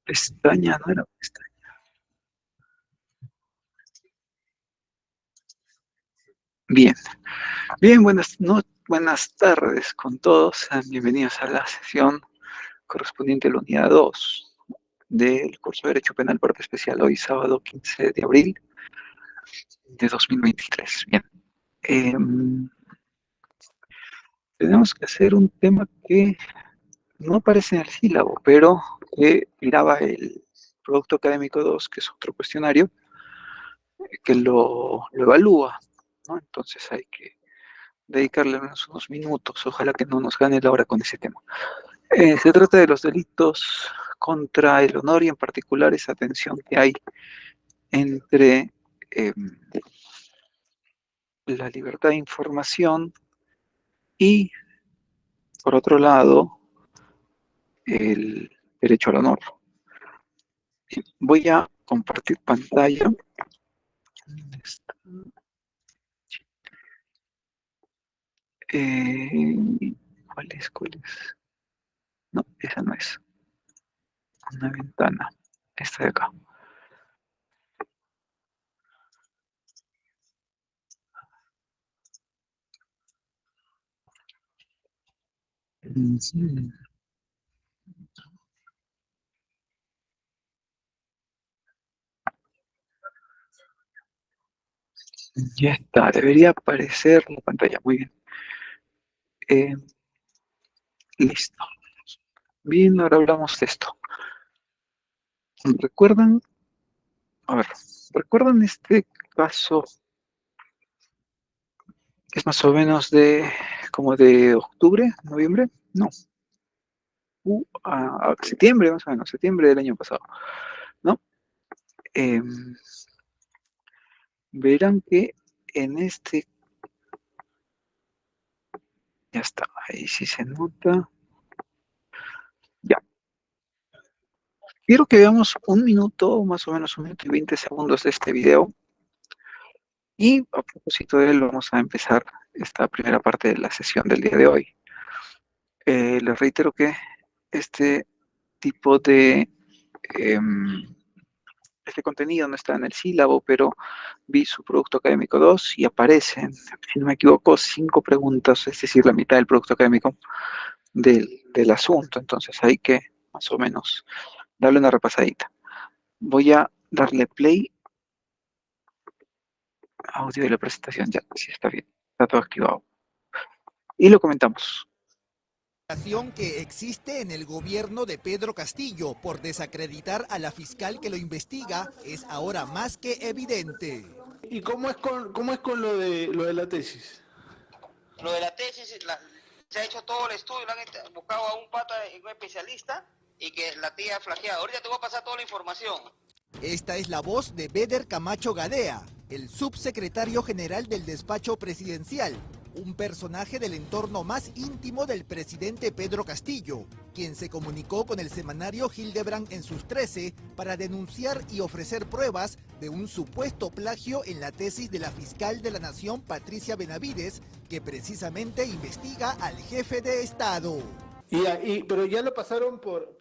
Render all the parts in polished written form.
Pestaña, no era pestaña. Bien, bien, buenas tardes con todos. Sean bienvenidos a la sesión correspondiente a la unidad 2 del curso de Derecho Penal Parte Especial, hoy sábado 15 de abril de 2023. Bien, em, tenemos que hacer un tema que no aparece en el sílabo, pero que miraba el Producto Académico 2, que es otro cuestionario, que lo evalúa, ¿no? Entonces hay que dedicarle al menos unos minutos, ojalá que no nos gane la hora con ese tema. Se trata de los delitos contra el honor y en particular esa tensión que hay entre eh, la libertad de información y, por otro lado, el derecho al honor. Voy a compartir pantalla. ¿Cuál es? ¿Cuál es? No, esa no es. Una ventana. Esta de acá. Sí. Ya está, debería aparecer la pantalla. Muy bien. Eh, Listo. Bien, ahora hablamos de esto. ¿Recuerdan? A ver, ¿recuerdan este caso que es más o menos de como de octubre, noviembre? No, a septiembre, más o menos, septiembre del año pasado, ¿no? Eh, Verán que en este, ya está, ahí sí se nota. Ya, quiero que veamos un minuto, más o menos 1 minuto y 20 segundos de este video. Y a propósito de él, vamos a empezar esta primera parte de la sesión del día de hoy. Les reitero que este tipo de este contenido no está en el sílabo, pero vi su producto académico 2 y aparecen, si no me equivoco, 5 preguntas, es decir, la mitad del producto académico del asunto. Entonces hay que más o menos darle una repasadita. Voy a darle play, audio de la presentación, ya, sí está bien, está todo activado. Y lo comentamos. Que existe en el gobierno de Pedro Castillo por desacreditar a la fiscal que lo investiga es ahora más que evidente. ¿Y cómo es con lo de la tesis? Lo de la tesis, se ha hecho todo el estudio, lo han buscado a un pata, un especialista, y que la tía flaqueada. Ahorita te voy a pasar toda la información. Esta es la voz de Beder Camacho Gadea, el subsecretario general del despacho presidencial, un personaje del entorno más íntimo del presidente Pedro Castillo, quien se comunicó con el semanario Hildebrand en sus 13 para denunciar y ofrecer pruebas de un supuesto plagio en la tesis de la fiscal de la Nación, Patricia Benavides, que precisamente investiga al jefe de Estado. Pero ya lo pasaron por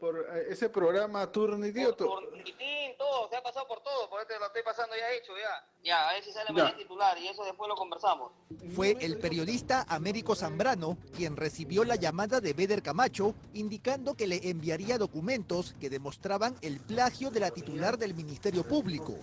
ese programa Turnitin, Todo, se ha pasado por todo, por eso lo estoy pasando ya hecho, ya. Ya, a ver si sale mañana titular y eso después lo conversamos. Fue el periodista Américo Zambrano quien recibió la llamada de Beder Camacho indicando que le enviaría documentos que demostraban el plagio de la titular del Ministerio Público.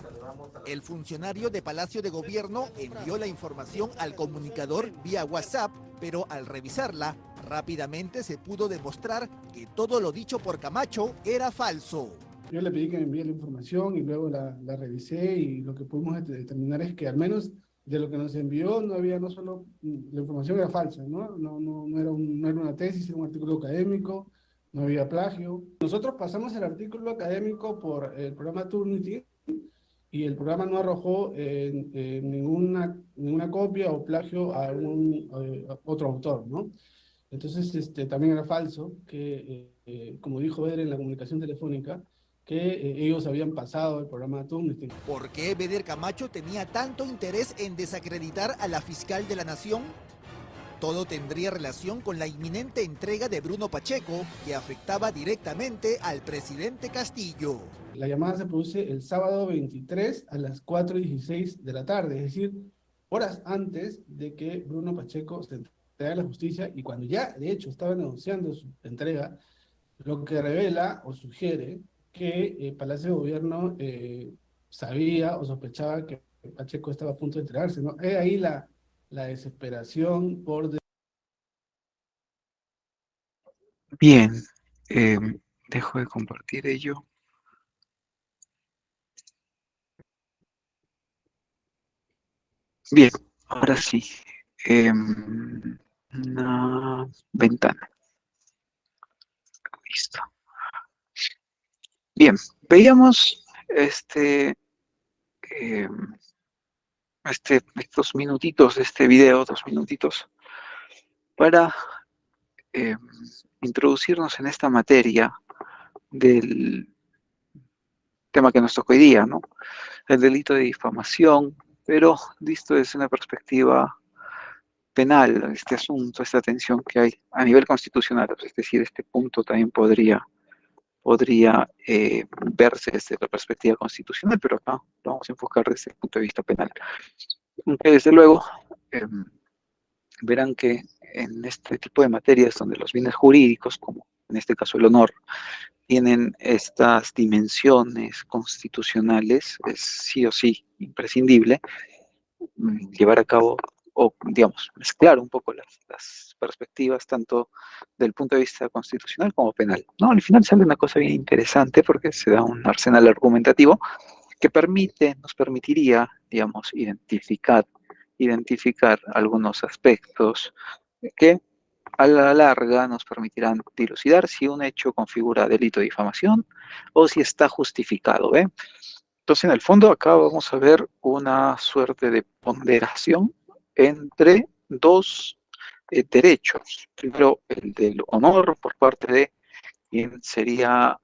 El funcionario de Palacio de Gobierno envió la información al comunicador vía WhatsApp, pero al revisarla, rápidamente se pudo demostrar que todo lo dicho por Camacho era falso. Yo le pedí que me envíe la información y luego la revisé y lo que pudimos determinar es que al menos de lo que nos envió no había, no solo, la información era falsa, no era una tesis, era un artículo académico, no había plagio. Nosotros pasamos el artículo académico por el programa Turnitin y el programa no arrojó ninguna copia o plagio a otro autor, ¿no? Entonces, también era falso que, como dijo Eder en la comunicación telefónica, que ellos habían pasado el programa Turnitin. ¿Por qué Beder Camacho tenía tanto interés en desacreditar a la fiscal de la Nación? Todo tendría relación con la inminente entrega de Bruno Pacheco, que afectaba directamente al presidente Castillo. La llamada se produce el sábado 23 a las 4:16 de la tarde, es decir, horas antes de que Bruno Pacheco se entregue a la justicia y cuando ya, de hecho, estaba negociando su entrega, lo que revela o sugiere que Palacio de Gobierno sabía o sospechaba que Pacheco estaba a punto de entregarse, ¿no? Es ahí la desesperación por... Bien, dejo de compartir ello. Bien, ahora sí. Una ventana. Listo. Bien, veíamos estos minutitos de este video, 2 minutitos, para introducirnos en esta materia del tema que nos tocó hoy día, ¿no? El delito de difamación, pero visto desde una perspectiva penal, este asunto, esta tensión que hay a nivel constitucional, es decir, este punto también podría verse desde la perspectiva constitucional, pero acá lo vamos a enfocar desde el punto de vista penal. Aunque desde luego verán que en este tipo de materias donde los bienes jurídicos, como en este caso el honor, tienen estas dimensiones constitucionales, es sí o sí imprescindible llevar a cabo o, digamos, mezclar un poco las perspectivas tanto del punto de vista constitucional como penal. ¿No? Al final sale una cosa bien interesante porque se da un arsenal argumentativo que nos permitiría, digamos, identificar algunos aspectos que a la larga nos permitirán dilucidar si un hecho configura delito de difamación o si está justificado. ¿Ve? Entonces, en el fondo, acá vamos a ver una suerte de ponderación entre dos derechos. Primero, el del honor por parte de quien se habría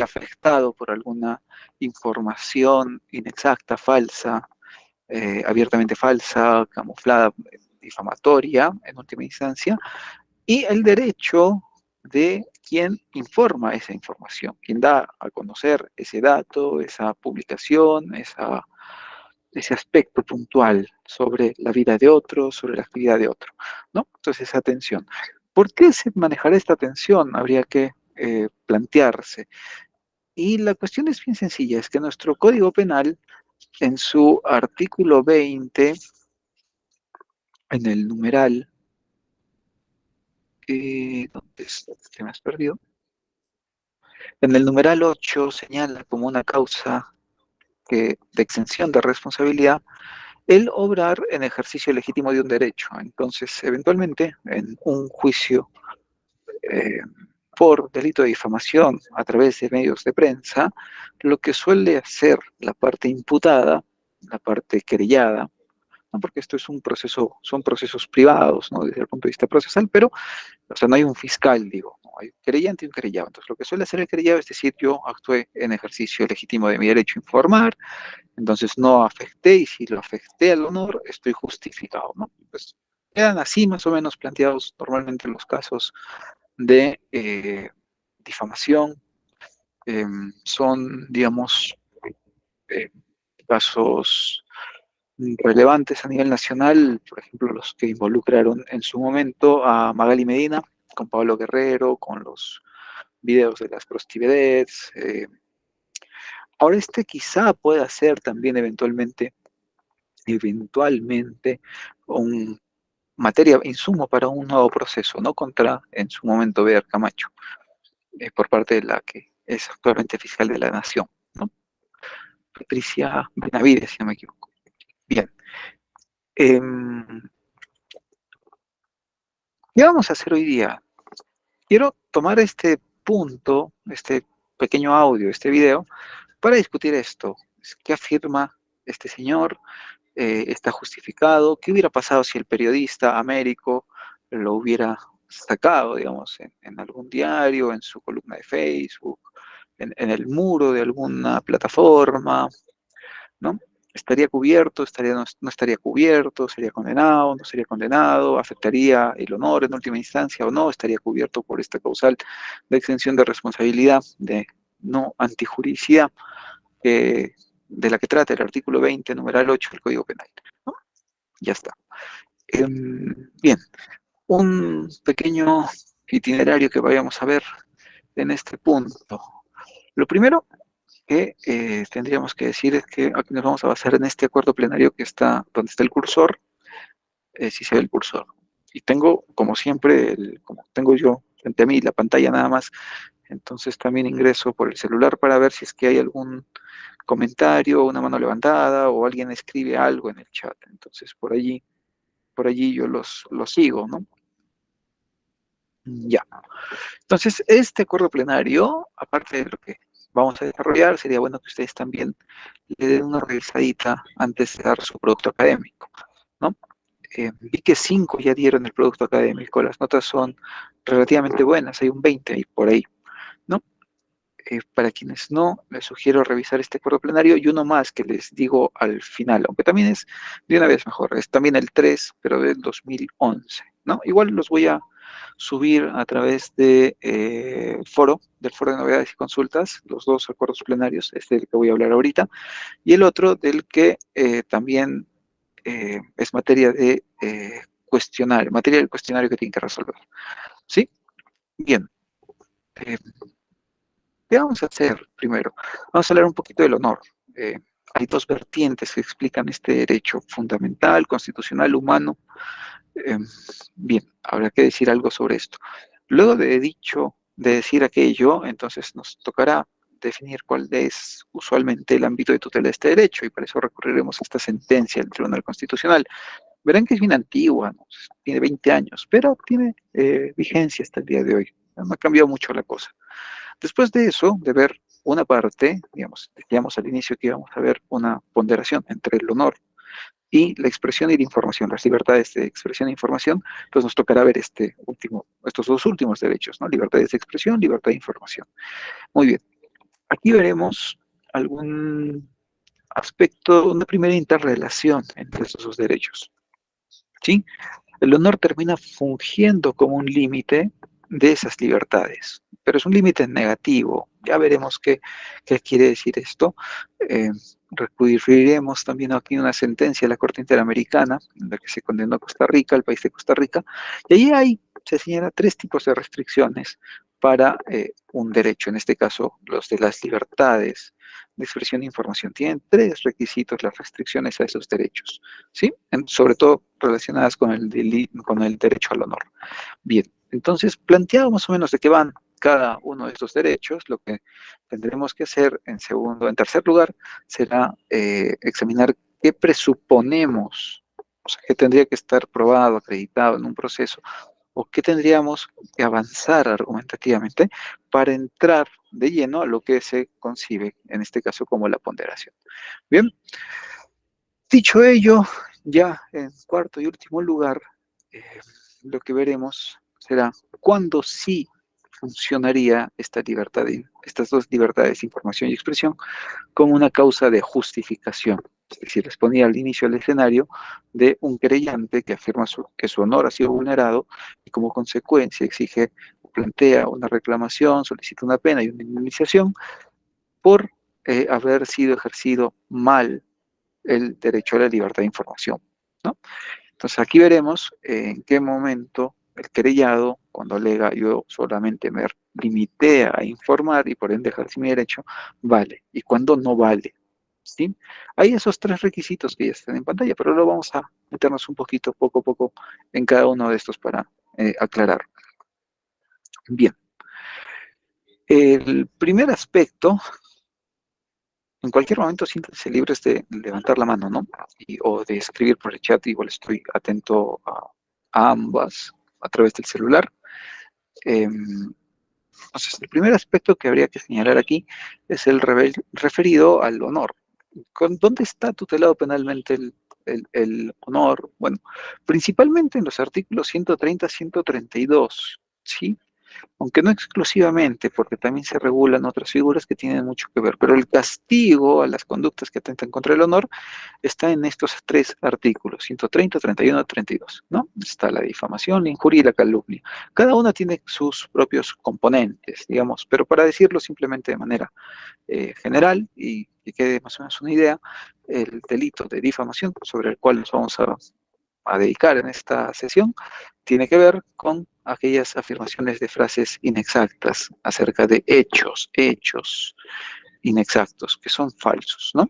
afectado por alguna información inexacta, falsa, abiertamente falsa, camuflada, difamatoria, en última instancia, y el derecho de quien informa esa información, quien da a conocer ese dato, esa publicación, ese aspecto puntual sobre la vida de otro, sobre la actividad de otro, ¿no? Entonces, esa atención. ¿Por qué se manejará esta atención? Habría que plantearse. Y la cuestión es bien sencilla, es que nuestro Código Penal, en su artículo 20, en el numeral, ¿dónde está? ¿Te me has perdido? En el numeral 8 señala como una causa de exención de responsabilidad el obrar en ejercicio legítimo de un derecho. Entonces, eventualmente, en un juicio eh, por delito de difamación a través de medios de prensa, lo que suele hacer la parte imputada, la parte querellada, ¿no? Porque esto es un proceso, son procesos privados, ¿no? Desde el punto de vista procesal, pero, o sea, no hay un fiscal, digo, ¿no? Hay un querellante y un querellado. Entonces, lo que suele hacer el querellado es decir, yo actué en ejercicio legítimo de mi derecho a informar, entonces no afecté, y si lo afecté al honor, estoy justificado, ¿no? Pues quedan así más o menos planteados normalmente los casos de difamación. Son, digamos, eh, casos relevantes a nivel nacional, por ejemplo, los que involucraron en su momento a Magali Medina, con Pablo Guerrero, con los videos de las prostivedets. Ahora quizá pueda ser también eventualmente, un materia, insumo para un nuevo proceso, ¿no? Contra, en su momento, Beder Camacho, por parte de la que es actualmente fiscal de la Nación, ¿no? Patricia Benavides, si no me equivoco. Bien. ¿Qué vamos a hacer hoy día? Quiero tomar este punto, este pequeño audio, este video, para discutir esto. ¿Qué afirma este señor? ¿Está justificado? ¿Qué hubiera pasado si el periodista Américo lo hubiera sacado, digamos, en algún diario, en su columna de Facebook, en el muro de alguna plataforma, ¿no? ¿Estaría cubierto? ¿No estaría cubierto? ¿Sería condenado? ¿No sería condenado? ¿Afectaría el honor en última instancia o no? ¿Estaría cubierto por esta causal de exención de responsabilidad, de no antijuricidad, de la que trata el artículo 20, numeral 8 del Código Penal, ¿no? Ya está. Bien, un pequeño itinerario que vayamos a ver en este punto. Lo primero que tendríamos que decir es que aquí nos vamos a basar en este acuerdo plenario que está, donde está el cursor, si se ve el cursor. Y tengo, como siempre, como tengo yo frente a mí la pantalla nada más, entonces también ingreso por el celular para ver si es que hay algún comentario, una mano levantada o alguien escribe algo en el chat. Entonces por allí yo los sigo, ¿no? Ya. Entonces, este acuerdo plenario, aparte de lo que vamos a desarrollar, sería bueno que ustedes también le den una revisadita antes de dar su producto académico, ¿no? Vi que 5 ya dieron el producto académico, las notas son relativamente buenas, hay un 20 ahí por ahí, ¿no? Para quienes no, les sugiero revisar este acuerdo plenario y uno más que les digo al final, aunque también es de una vez mejor, es también el 3, pero del 2011, ¿no? Igual los voy a subir a través de, del foro de novedades y consultas, los dos acuerdos plenarios, este del que voy a hablar ahorita, y el otro del que también es materia de cuestionario, materia del cuestionario que tienen que resolver. ¿Sí? Bien. ¿Qué vamos a hacer primero? Vamos a hablar un poquito del honor. Hay dos vertientes que explican este derecho fundamental, constitucional, humano. Eh, bien, habrá que decir algo sobre esto. Luego de decir aquello, entonces nos tocará definir cuál es usualmente el ámbito de tutela de este derecho, y para eso recurriremos a esta sentencia del Tribunal Constitucional. Verán que es bien antigua, ¿no? Tiene 20 años, pero tiene vigencia hasta el día de hoy. No ha cambiado mucho la cosa. Después de eso, de ver una parte, digamos, decíamos al inicio que íbamos a ver una ponderación entre el honor y la expresión y la información, las libertades de expresión e información, pues nos tocará ver estos dos últimos derechos, ¿no? Libertades de expresión, libertad de información. Muy bien. Aquí veremos algún aspecto, una primera interrelación entre estos dos derechos, ¿sí? El honor termina fungiendo como un límite de esas libertades, pero es un límite negativo. Ya veremos qué quiere decir esto. Recurriremos también aquí a una sentencia de la Corte Interamericana, en la que se condenó a Costa Rica, el país de Costa Rica, y allí se señalan 3 tipos de restricciones para un derecho, en este caso los de las libertades de expresión e información. Tienen 3 requisitos las restricciones a esos derechos, ¿sí? Sobre todo relacionadas con el derecho al honor. Bien, entonces, planteado más o menos de qué van cada uno de estos derechos, lo que tendremos que hacer en tercer lugar, será examinar qué presuponemos, o sea, qué tendría que estar probado, acreditado en un proceso, o qué tendríamos que avanzar argumentativamente para entrar de lleno a lo que se concibe, en este caso, como la ponderación. Bien, dicho ello, ya en cuarto y último lugar, lo que veremos será cuándo sí funcionaría estas dos libertades, información y expresión, como una causa de justificación. Es decir, les ponía al inicio del escenario de un querellante que afirma que su honor ha sido vulnerado y como consecuencia plantea una reclamación, solicita una pena y una indemnización por haber sido ejercido mal el derecho a la libertad de información, ¿no? Entonces aquí veremos en qué momento el querellado, cuando alega yo solamente me limité a informar y por ende ejercí mi derecho, vale, y cuando no vale, ¿sí? Hay esos 3 requisitos que ya están en pantalla, pero luego vamos a meternos un poquito, poco a poco, en cada uno de estos para aclarar. Bien. El primer aspecto, en cualquier momento siéntense libres de levantar la mano, ¿no? O de escribir por el chat, igual estoy atento a ambas a través del celular. Entonces, el primer aspecto que habría que señalar aquí es el referido al honor. ¿Dónde está tutelado penalmente el honor? Bueno, principalmente en los artículos 130, 132, ¿sí? aunque no exclusivamente, porque también se regulan otras figuras que tienen mucho que ver, pero el castigo a las conductas que atentan contra el honor está en estos tres artículos, 130, 31, 32, ¿no? Está la difamación, la injuria y la calumnia. Cada una tiene sus propios componentes, digamos, pero para decirlo simplemente de manera general y que quede más o menos una idea, el delito de difamación sobre el cual nos vamos a dedicar en esta sesión tiene que ver con aquellas afirmaciones de frases inexactas acerca de hechos inexactos, que son falsos, ¿no?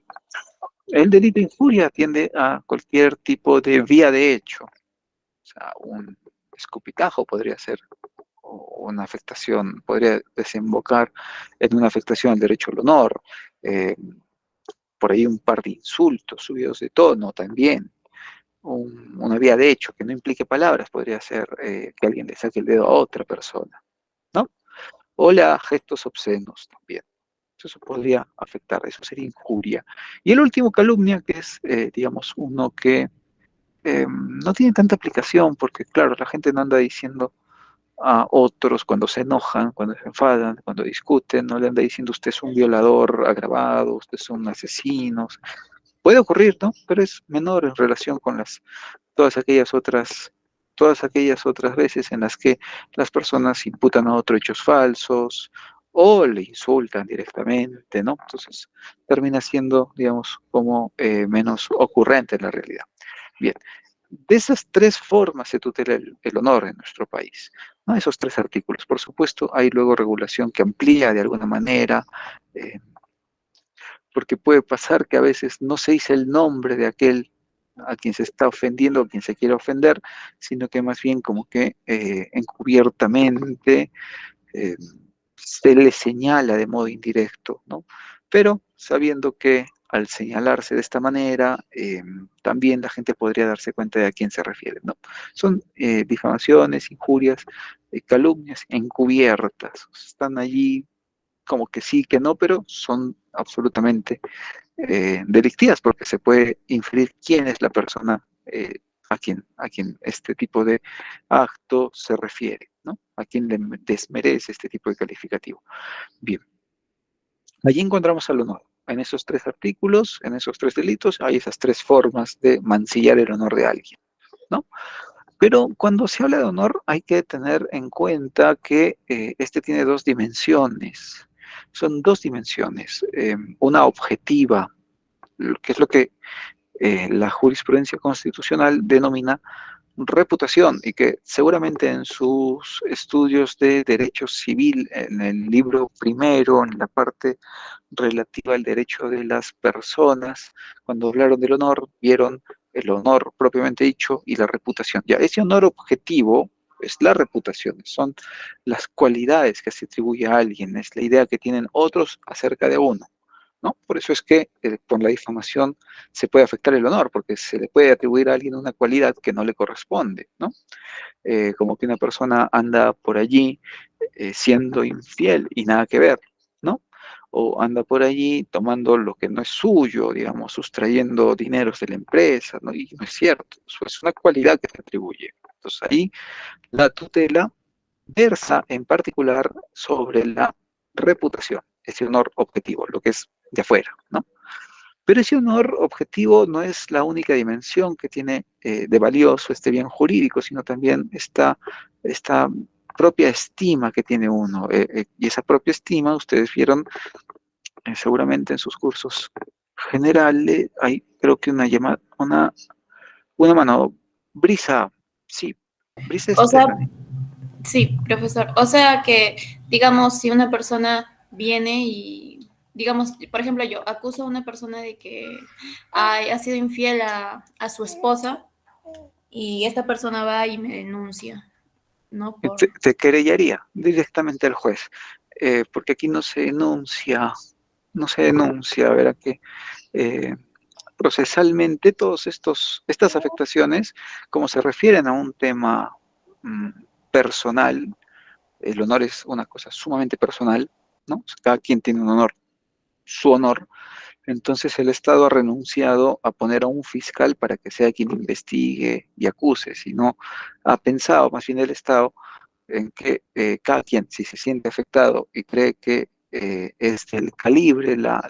El delito de injuria atiende a cualquier tipo de vía de hecho, o sea, un escupitajo podría ser, o una afectación, podría desembocar en una afectación al derecho al honor, eh, por ahí un par de insultos subidos de tono también, una vía de hecho que no implique palabras, podría ser que alguien le saque el dedo a otra persona, ¿no? O la gestos obscenos también. Eso podría afectar, eso sería injuria. Y el último, calumnia, que es, digamos, uno que no tiene tanta aplicación, porque claro, la gente no anda diciendo a otros cuando se enojan, cuando se enfadan, cuando discuten, no le anda diciendo usted es un violador agravado, usted es un asesino. Puede ocurrir, ¿no? Pero es menor en relación con todas aquellas otras, todas aquellas otras veces en las que las personas imputan a otro hechos falsos o le insultan directamente, ¿no? Entonces termina siendo, digamos, como menos ocurrente en la realidad. Bien, de esas tres formas se tutela el honor en nuestro país, ¿no? Esos tres artículos. Por supuesto, hay luego regulación que amplía de alguna manera, eh, porque puede pasar que a veces no se dice el nombre de aquel a quien se está ofendiendo o quien se quiere ofender, sino que más bien como que encubiertamente eh, se le señala de modo indirecto, ¿no? Pero sabiendo que al señalarse de esta manera, también la gente podría darse cuenta de a quién se refiere, ¿no? Son difamaciones, injurias, calumnias encubiertas, están allí como que sí, que no, pero son absolutamente delictivas porque se puede inferir quién es la persona a quien este tipo de acto se refiere, ¿no? A quien le desmerece este tipo de calificativo. Bien, allí encontramos al honor. En esos tres artículos, en esos tres delitos, hay esas tres formas de mancillar el honor de alguien, ¿no? Pero cuando se habla de honor hay que tener en cuenta que este tiene dos dimensiones. Son dos dimensiones, una objetiva, que es lo que la jurisprudencia constitucional denomina reputación y que seguramente en sus estudios de derecho civil, en el libro primero, en la parte relativa al derecho de las personas, cuando hablaron del honor, vieron el honor propiamente dicho y la reputación. Ya, ese honor objetivo es la reputación, son las cualidades que se atribuye a alguien, es la idea que tienen otros acerca de uno, ¿no? Por eso es que con la difamación se puede afectar el honor, porque se le puede atribuir a alguien una cualidad que no le corresponde, ¿no? Como que una persona anda por allí siendo infiel y nada que ver, ¿no? O anda por allí tomando lo que no es suyo, digamos, sustrayendo dineros de la empresa, ¿no? Y no es cierto, eso es una cualidad que se atribuye. Entonces ahí la tutela versa en particular sobre la reputación, ese honor objetivo, lo que es de afuera, ¿no? Pero ese honor objetivo no es la única dimensión que tiene de valioso este bien jurídico, sino también esta propia estima que tiene uno. Y esa propia estima, ustedes vieron seguramente en sus cursos generales, hay creo que una mano, Brisa, sí, Brisa O sea, Stephanie. sí, profesor. O sea que, digamos, si una persona viene y, digamos, por ejemplo, yo acuso a una persona de que ha sido infiel a su esposa y esta persona va y me denuncia, ¿no? Te querellaría directamente al juez, porque aquí no se denuncia, verá que procesalmente estas afectaciones, como se refieren a un tema mm, personal, el honor es una cosa sumamente personal, ¿no? O sea, cada quien tiene un honor, su honor, entonces el Estado ha renunciado a poner a un fiscal para que sea quien investigue y acuse, sino ha pensado, más bien el Estado en que cada quien, si se siente afectado y cree que es del calibre la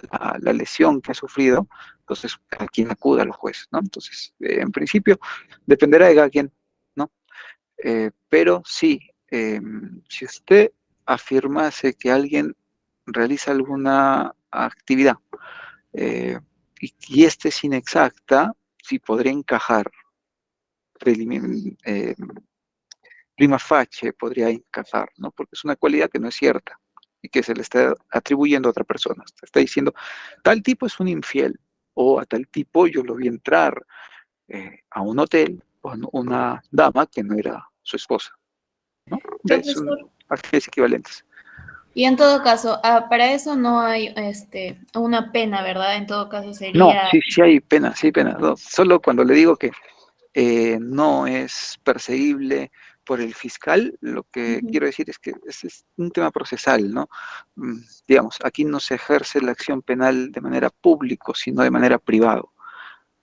lesión que ha sufrido, entonces cada quien acuda al juez, ¿no? Entonces, en principio, dependerá de cada quien, ¿no? Pero sí, si usted afirmase que alguien realiza alguna actividad eh, y este es inexacta, sí podría encajar eh, prima facie podría encajar, ¿no? Porque es una cualidad que no es cierta y que se le está atribuyendo a otra persona. Se está diciendo, tal tipo es un infiel, o a tal tipo yo lo vi entrar a un hotel con una dama que no era su esposa, ¿no? Son Profesor, acciones equivalentes. y en todo caso, para eso no hay una pena, ¿verdad? En todo caso No, sería... sí, sí hay pena. No, solo cuando le digo que no es perseguible por el fiscal, lo que Ujú. quiero decir es que ese es un tema procesal, ¿no? Digamos, aquí no se ejerce la acción penal de manera pública, sino de manera Ok.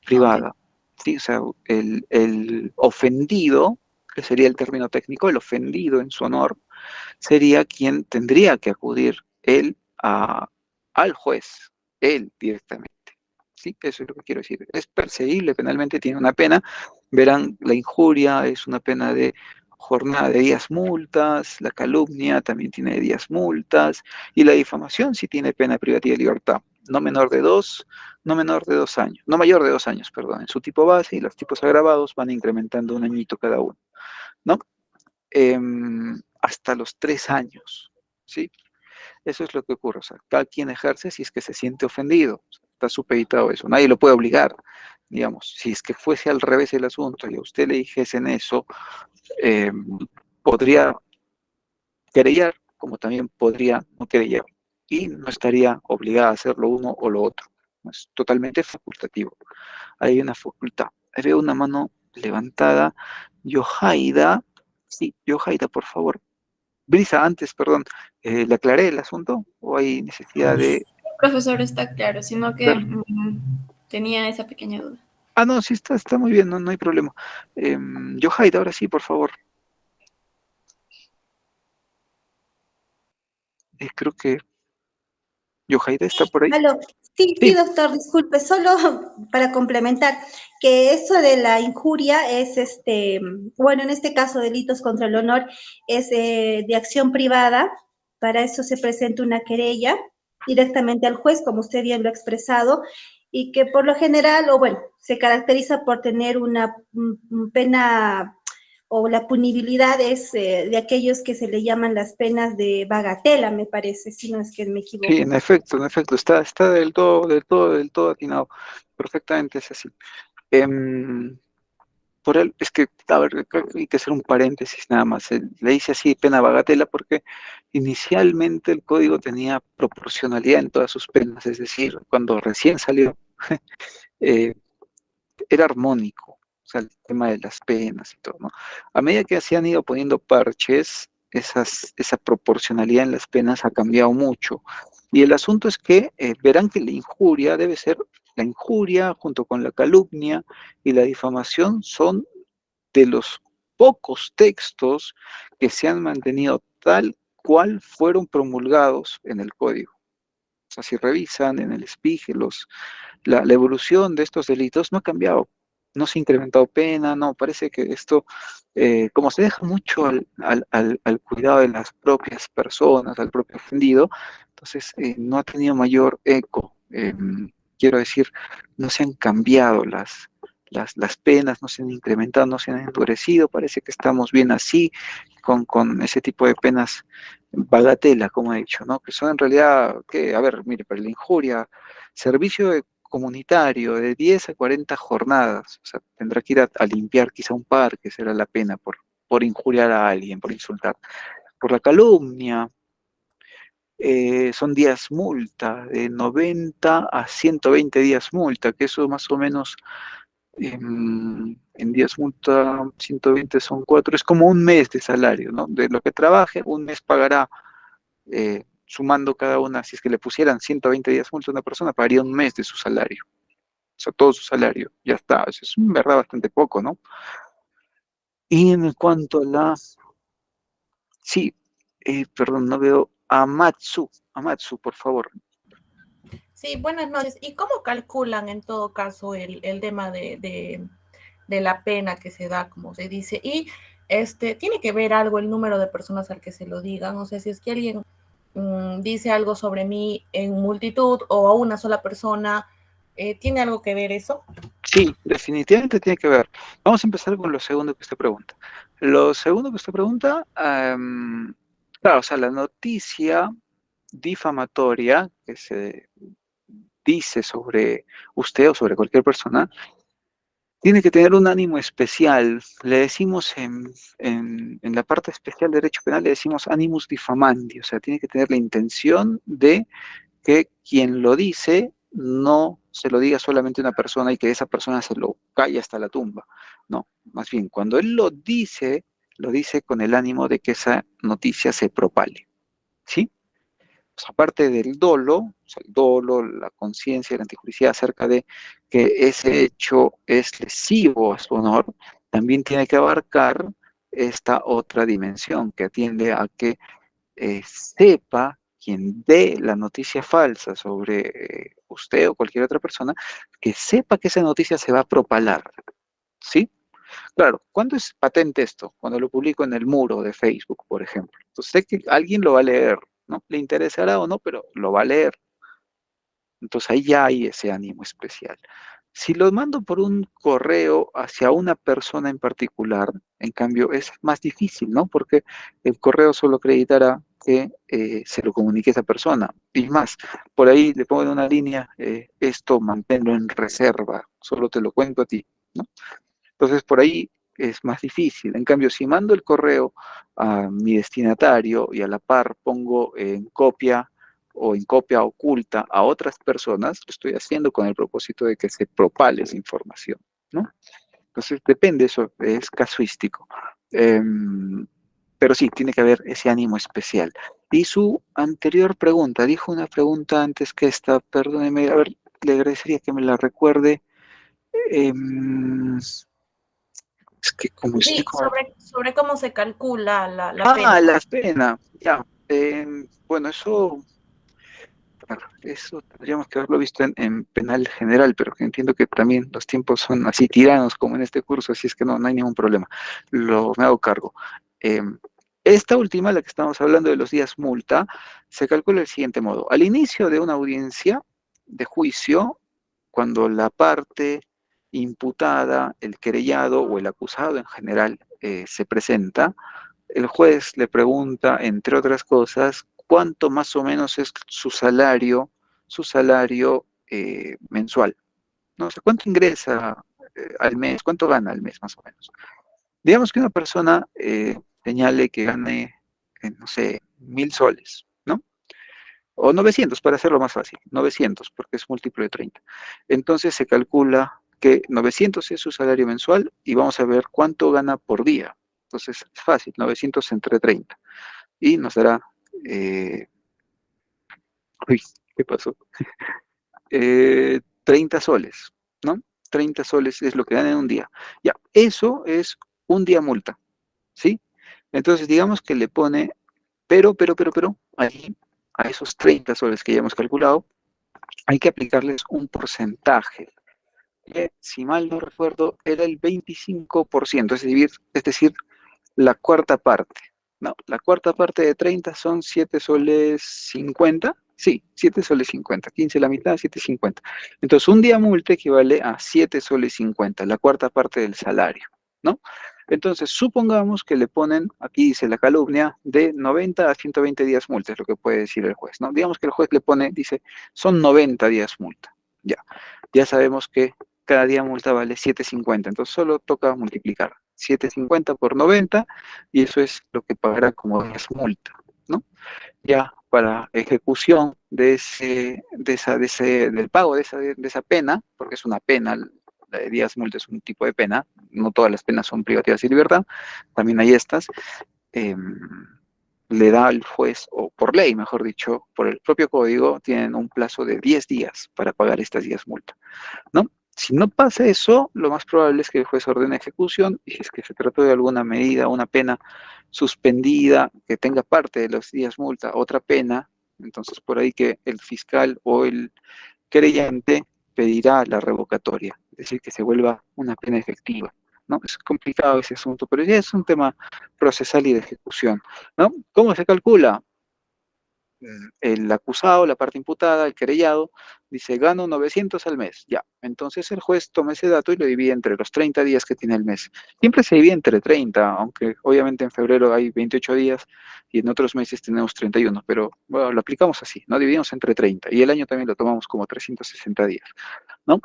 privada. ¿Sí? O sea, el ofendido, que sería el término técnico, el ofendido en su honor, sería quien tendría que acudir él al juez, él directamente. Sí, eso es lo que quiero decir. Es perseguible penalmente, tiene una pena. Verán, la injuria es una pena de jornada de días multas, la calumnia también tiene días multas, y la difamación sí tiene pena privativa de libertad, no menor de dos, no menor de 2 años, no mayor de 2 años, perdón, en su tipo base, y los tipos agravados van incrementando un añito cada uno, ¿no? Hasta los 3 años, ¿sí? Eso es lo que ocurre, o sea, cada quien ejerce si es que se siente ofendido, está supeditado a eso, nadie lo puede obligar, digamos, si es que fuese al revés el asunto y a usted le dijesen eso, eh, podría querellar, como también podría no querellar, y no estaría obligada a hacer lo uno o lo otro, es totalmente facultativo, hay una facultad. Ahí veo una mano levantada, Yohaida, sí, Yohaida, por favor. Brisa, antes, perdón, ¿le aclaré el asunto o hay necesidad de Profesor, está claro, sino que ver? tenía esa pequeña duda. Ah, no, sí, está muy bien, no hay problema. Yohaida, ahora sí, por favor. Creo que Yohaida está por ahí. Aló. Sí, sí, Sí, doctor, disculpe, solo para complementar que eso de la injuria es, bueno, en este caso, delitos contra el honor, es de acción privada. Para eso se presenta una querella directamente al juez, como usted bien lo ha expresado, y que por lo general, o bueno, se caracteriza por tener una pena o la punibilidad es de aquellos que se le llaman las penas de bagatela, me parece, si no es que me sí, equivoco. en efecto, está del todo atinado. Perfectamente es así. Em, por él, es que, a ver, creo que hay que hacer un paréntesis nada más. Le hice así pena bagatela porque inicialmente el código tenía proporcionalidad en todas sus penas, es decir, cuando recién salió, eh, era armónico, o sea, el tema de las penas y todo, ¿no? A medida que se han ido poniendo parches, esa proporcionalidad en las penas ha cambiado mucho. Y el asunto es que verán que la injuria debe ser, la injuria junto con la calumnia y la difamación son de los pocos textos que se han mantenido tal cual fueron promulgados en el código. O sea, si revisan en el SPIG, la evolución de estos delitos no ha cambiado, no se ha incrementado pena, no, parece que esto, como se deja mucho al cuidado de las propias personas, al propio ofendido, entonces no ha tenido mayor eco. Quiero decir, no se han cambiado las penas, no se han incrementado, no se han endurecido, parece que estamos bien así, con ese tipo de penas bagatela, como he dicho, ¿no? Que son en realidad, que, a ver, mire, para la injuria, comunitario de 10 a 40 jornadas, o sea, tendrá que ir a limpiar quizá un parque, será la pena por injuriar a alguien, por insultar. Por la calumnia, son días multa, de 90 a 120 días multa, que eso más o menos en días multa, 120 son 4, es como un mes de salario, ¿no? De lo que trabaje, un mes pagará, sumando cada una, si es que le pusieran 120 días multa a una persona, pagaría un mes de su salario, o sea, todo su salario, ya está, eso es en verdad bastante poco, ¿no? Y en cuanto a la Sí, perdón, no veo. Amatsu, por favor. Sí, buenas noches. ¿Y cómo calculan en todo caso el tema de la pena que se da, como se dice? Y tiene que ver algo el número de personas al que se lo digan. O sea, si es que alguien dice algo sobre mí en multitud o a una sola persona, ¿tiene algo que ver eso? Sí, definitivamente tiene que ver. Vamos a empezar con lo segundo que usted pregunta. Lo segundo que usted pregunta, claro, o sea, la noticia difamatoria que se dice sobre usted o sobre cualquier persona, tiene que tener un ánimo especial. Le decimos en la parte especial de derecho penal, le decimos animus diffamandi, o sea, tiene que tener la intención de que quien lo dice no se lo diga solamente a una persona y que esa persona se lo calle hasta la tumba. No, más bien, cuando él lo dice con el ánimo de que esa noticia se propale. ¿Sí? Pues, aparte del dolo, o sea, el dolo, la conciencia, la antijusticia acerca de que ese hecho es lesivo a su honor, también tiene que abarcar esta otra dimensión que atiende a que sepa quien dé la noticia falsa sobre usted o cualquier otra persona, que sepa que esa noticia se va a propalar, ¿sí? Claro, ¿cuándo es patente esto? Cuando lo publico en el muro de Facebook, por ejemplo. Entonces sé que alguien lo va a leer, ¿no? Le interesará o no, pero lo va a leer. Entonces ahí ya hay ese ánimo especial. Si lo mando por un correo hacia una persona en particular, en cambio es más difícil, ¿no? Porque el correo solo acreditará que se lo comunique a esa persona. Y más, por ahí le pongo en una línea, esto manténlo en reserva, solo te lo cuento a ti, ¿no? Entonces por ahí es más difícil. En cambio, si mando el correo a mi destinatario y a la par pongo en copia o en copia oculta a otras personas, lo estoy haciendo con el propósito de que se propale esa información, ¿no? Entonces depende, eso es casuístico. Pero sí, tiene que haber ese ánimo especial. Y su anterior pregunta, dijo una pregunta antes que esta, perdóneme, a ver, le agradecería que me la recuerde. Es que como estoy Sí, con... sobre cómo se calcula la pena. La pena, ya. Bueno, eso tendríamos que haberlo visto en penal general, pero que entiendo que también los tiempos son así tiranos como en este curso, así es que no hay ningún problema. Me hago cargo. Eh, Esta última, la que estamos hablando de los días multa, se calcula del siguiente modo. Al inicio de una audiencia de juicio, cuando la parte imputada, el querellado o el acusado en general se presenta, el juez le pregunta, entre otras cosas, cuánto más o menos es su salario mensual. ¿No? O sea, cuánto ingresa al mes, cuánto gana al mes más o menos. Digamos que una persona señale que gane, no sé, 1.000 soles, ¿no? O 900 para hacerlo más fácil, 900 porque es múltiplo de 30. Entonces se calcula que 900 es su salario mensual y vamos a ver cuánto gana por día. Entonces es fácil, 900 entre 30. Y nos dará, uy, ¿qué pasó? 30 soles, ¿no? 30 soles es lo que gana en un día. Ya, eso es un día multa, ¿sí? Entonces digamos que le pone, pero, ahí, a esos 30 soles que ya hemos calculado, hay que aplicarles un porcentaje. Si mal no recuerdo, era el 25%, es decir, la cuarta parte. No, la cuarta parte de 30 son 7 soles 50. Sí, 7 soles 50. 15 la mitad, 7,50. Entonces, un día multa equivale a 7 soles 50, la cuarta parte del salario, ¿no? Entonces, supongamos que le ponen, aquí dice la calumnia, de 90 a 120 días multa, es lo que puede decir el juez, ¿no? Digamos que el juez le pone, dice, son 90 días multa. Ya sabemos que cada día multa vale 7,50, entonces solo toca multiplicar 7,50 por 90 y eso es lo que pagará como días multa, ¿no? Ya para ejecución del pago de esa pena, porque es una pena, la de días multa es un tipo de pena, no todas las penas son privativas y libertad, también hay estas, eh, le da al juez, o por ley, mejor dicho, por el propio código, tienen un plazo de 10 días para pagar estas 10 multas, ¿no? Si no pasa eso, lo más probable es que el juez ordene ejecución, y si es que se trató de alguna medida, una pena suspendida, que tenga parte de los días multa, otra pena, entonces por ahí que el fiscal o el querellante pedirá la revocatoria, es decir, que se vuelva una pena efectiva, ¿no? Es complicado ese asunto, pero ya es un tema procesal y de ejecución, ¿no? ¿Cómo se calcula? El acusado, la parte imputada, el querellado, dice, gano 900 al mes, ya. Entonces el juez toma ese dato y lo divide entre los 30 días que tiene el mes. Siempre se divide entre 30, aunque obviamente en febrero hay 28 días y en otros meses tenemos 31, pero bueno, lo aplicamos así, ¿no? Dividimos entre 30 y el año también lo tomamos como 360 días, ¿no?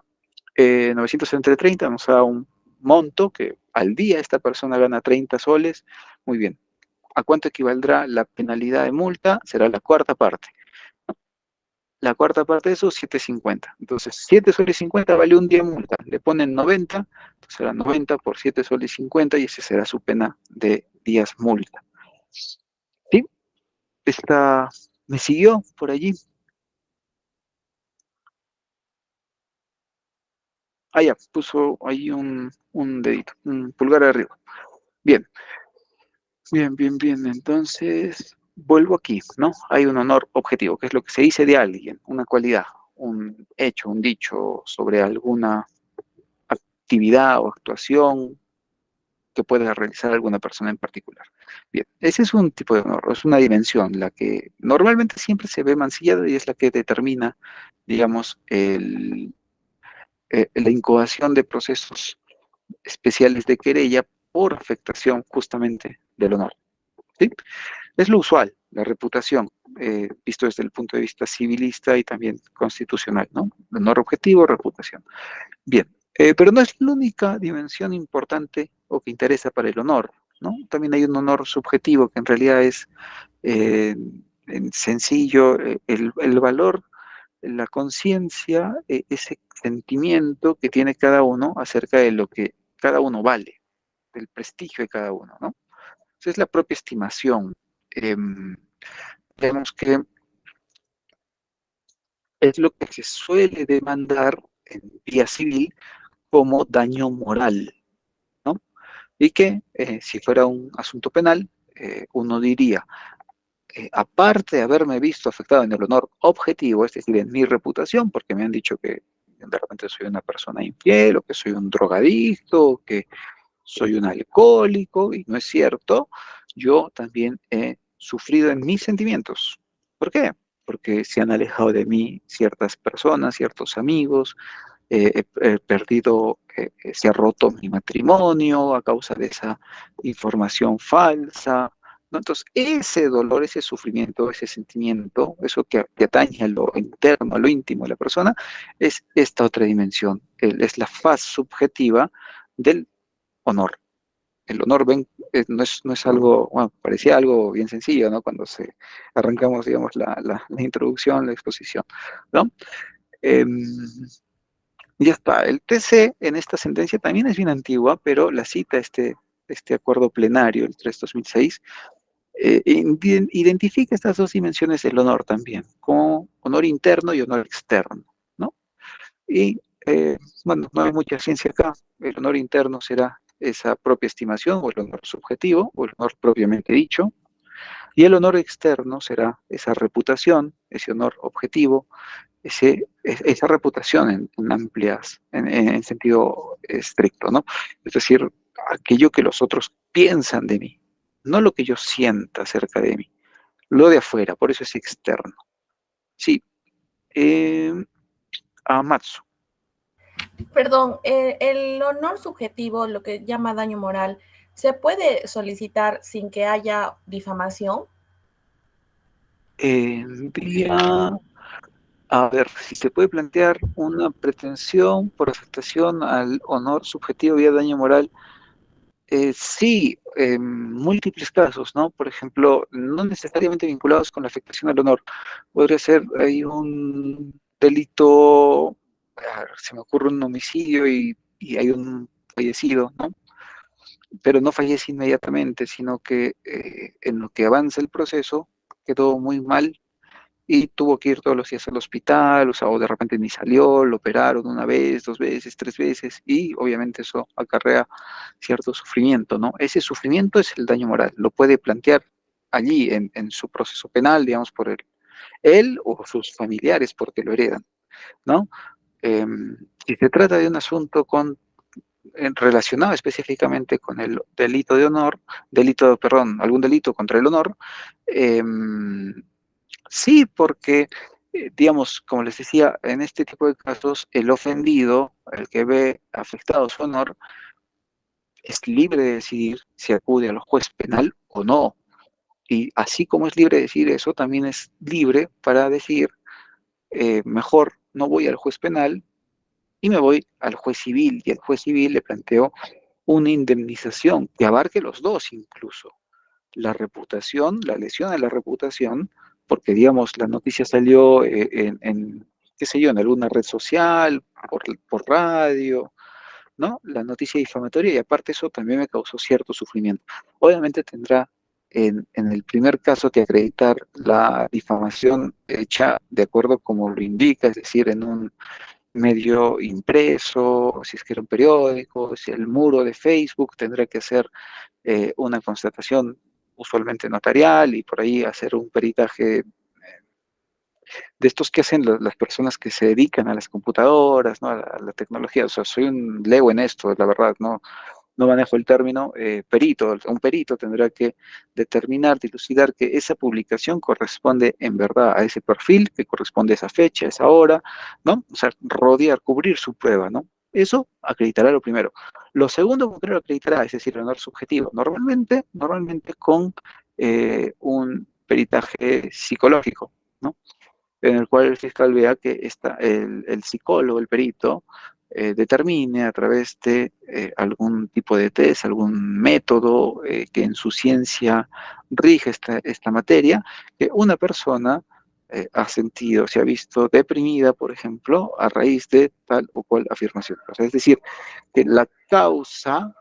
900 entre 30 nos da un monto que al día esta persona gana 30 soles, muy bien. ¿A cuánto equivaldrá la penalidad de multa? Será la cuarta parte. La cuarta parte de eso, 7,50. Entonces, 7 soles 50 vale un día de multa. Le ponen 90, entonces será 90 por 7 soles 50 y esa será su pena de días multa. ¿Sí? ¿Me siguió por allí? Ah, ya, puso ahí un dedito, un pulgar arriba. Bien, bien, bien, bien. Entonces, vuelvo aquí, ¿no? Hay un honor objetivo, que es lo que se dice de alguien, una cualidad, un hecho, un dicho sobre alguna actividad o actuación que pueda realizar alguna persona en particular. Bien, ese es un tipo de honor, es una dimensión, la que normalmente siempre se ve mancillada y es la que determina, digamos, la incoación de procesos especiales de querella por afectación justamente del honor. ¿Sí? Es lo usual, la reputación, visto desde el punto de vista civilista y también constitucional, ¿no? Honor objetivo, reputación. Bien, pero no es la única dimensión importante o que interesa para el honor, ¿no? También hay un honor subjetivo que en realidad es sencillo, el valor, la conciencia, ese sentimiento que tiene cada uno acerca de lo que cada uno vale, del prestigio de cada uno, ¿no? Esa es la propia estimación. Vemos que es lo que se suele demandar en vía civil como daño moral, ¿no? Y que si fuera un asunto penal, uno diría, aparte de haberme visto afectado en el honor objetivo, es decir, en mi reputación, porque me han dicho que de repente soy una persona infiel, o que soy un drogadicto, o que soy un alcohólico, y no es cierto, yo también he sufrido en mis sentimientos. ¿Por qué? Porque se han alejado de mí ciertas personas, ciertos amigos, he perdido, se ha roto mi matrimonio a causa de esa información falsa, ¿no? Entonces, ese dolor, ese sufrimiento, ese sentimiento, eso que atañe a lo interno, a lo íntimo de la persona, es esta otra dimensión, es la faz subjetiva del honor. El honor no es algo, bueno, parecía algo bien sencillo, ¿no? Cuando arrancamos, digamos, la introducción, la exposición, ¿no? Em, ya está. El TC en esta sentencia también es bien antigua, pero la cita este acuerdo plenario, el 3/2006, identifica estas dos dimensiones del honor también, como honor interno y honor externo, ¿no? Y, bueno, no hay mucha ciencia acá. El honor interno será esa propia estimación, o el honor subjetivo, o el honor propiamente dicho, y el honor externo será esa reputación, ese honor objetivo, esa reputación en sentido estricto, ¿no? Es decir, aquello que los otros piensan de mí, no lo que yo sienta acerca de mí, lo de afuera, por eso es externo. Sí, Amatsu. Perdón, el honor subjetivo, lo que llama daño moral, ¿se puede solicitar sin que haya difamación? Vía, a ver, si se puede plantear una pretensión por afectación al honor subjetivo vía daño moral. Sí, en múltiples casos, ¿no? Por ejemplo, no necesariamente vinculados con la afectación al honor. Podría ser, hay un delito, se me ocurre un homicidio y hay un fallecido, ¿no? Pero no fallece inmediatamente, sino que en lo que avanza el proceso quedó muy mal y tuvo que ir todos los días al hospital, o de repente ni salió, lo operaron una vez, 2 veces, 3 veces, y obviamente eso acarrea cierto sufrimiento, ¿no? Ese sufrimiento es el daño moral, lo puede plantear allí en su proceso penal, digamos, por él o sus familiares porque lo heredan, ¿no? Eh, si se trata de un asunto relacionado específicamente con el delito de honor, perdón, algún delito contra el honor, eh, sí, porque, digamos, como les decía, en este tipo de casos, el ofendido, el que ve afectado su honor, es libre de decidir si acude al juez penal o no. Y así como es libre de decir eso, también es libre para decir, mejor no voy al juez penal y me voy al juez civil. Y al juez civil le planteo una indemnización que abarque los dos incluso. La reputación, la lesión a la reputación, porque digamos la noticia salió qué sé yo, en alguna red social, por radio, ¿no? La noticia difamatoria y aparte eso también me causó cierto sufrimiento. Obviamente tendrá en el primer caso que acreditar la difamación hecha de acuerdo como lo indica, es decir, en un medio impreso, si es que era un periódico, si el muro de Facebook tendrá que hacer una constatación usualmente notarial y por ahí hacer un peritaje de estos que hacen las personas que se dedican a las computadoras, ¿no? A la tecnología. O sea, soy un lego en esto, la verdad, no manejo el término perito. Un perito tendrá que determinar, dilucidar que esa publicación corresponde en verdad a ese perfil, que corresponde a esa fecha, a esa hora, ¿no? O sea, rodear, cubrir su prueba, ¿no? Eso acreditará lo primero. Lo segundo, ¿con qué lo acreditará? Es decir, el honor subjetivo. Normalmente con un peritaje psicológico, ¿no? En el cual el fiscal vea que el psicólogo, el perito, determine a través de algún tipo de test, algún método que en su ciencia rige esta materia, que una persona ha sentido, se ha visto deprimida, por ejemplo, a raíz de tal o cual afirmación. O sea, es decir, que la causa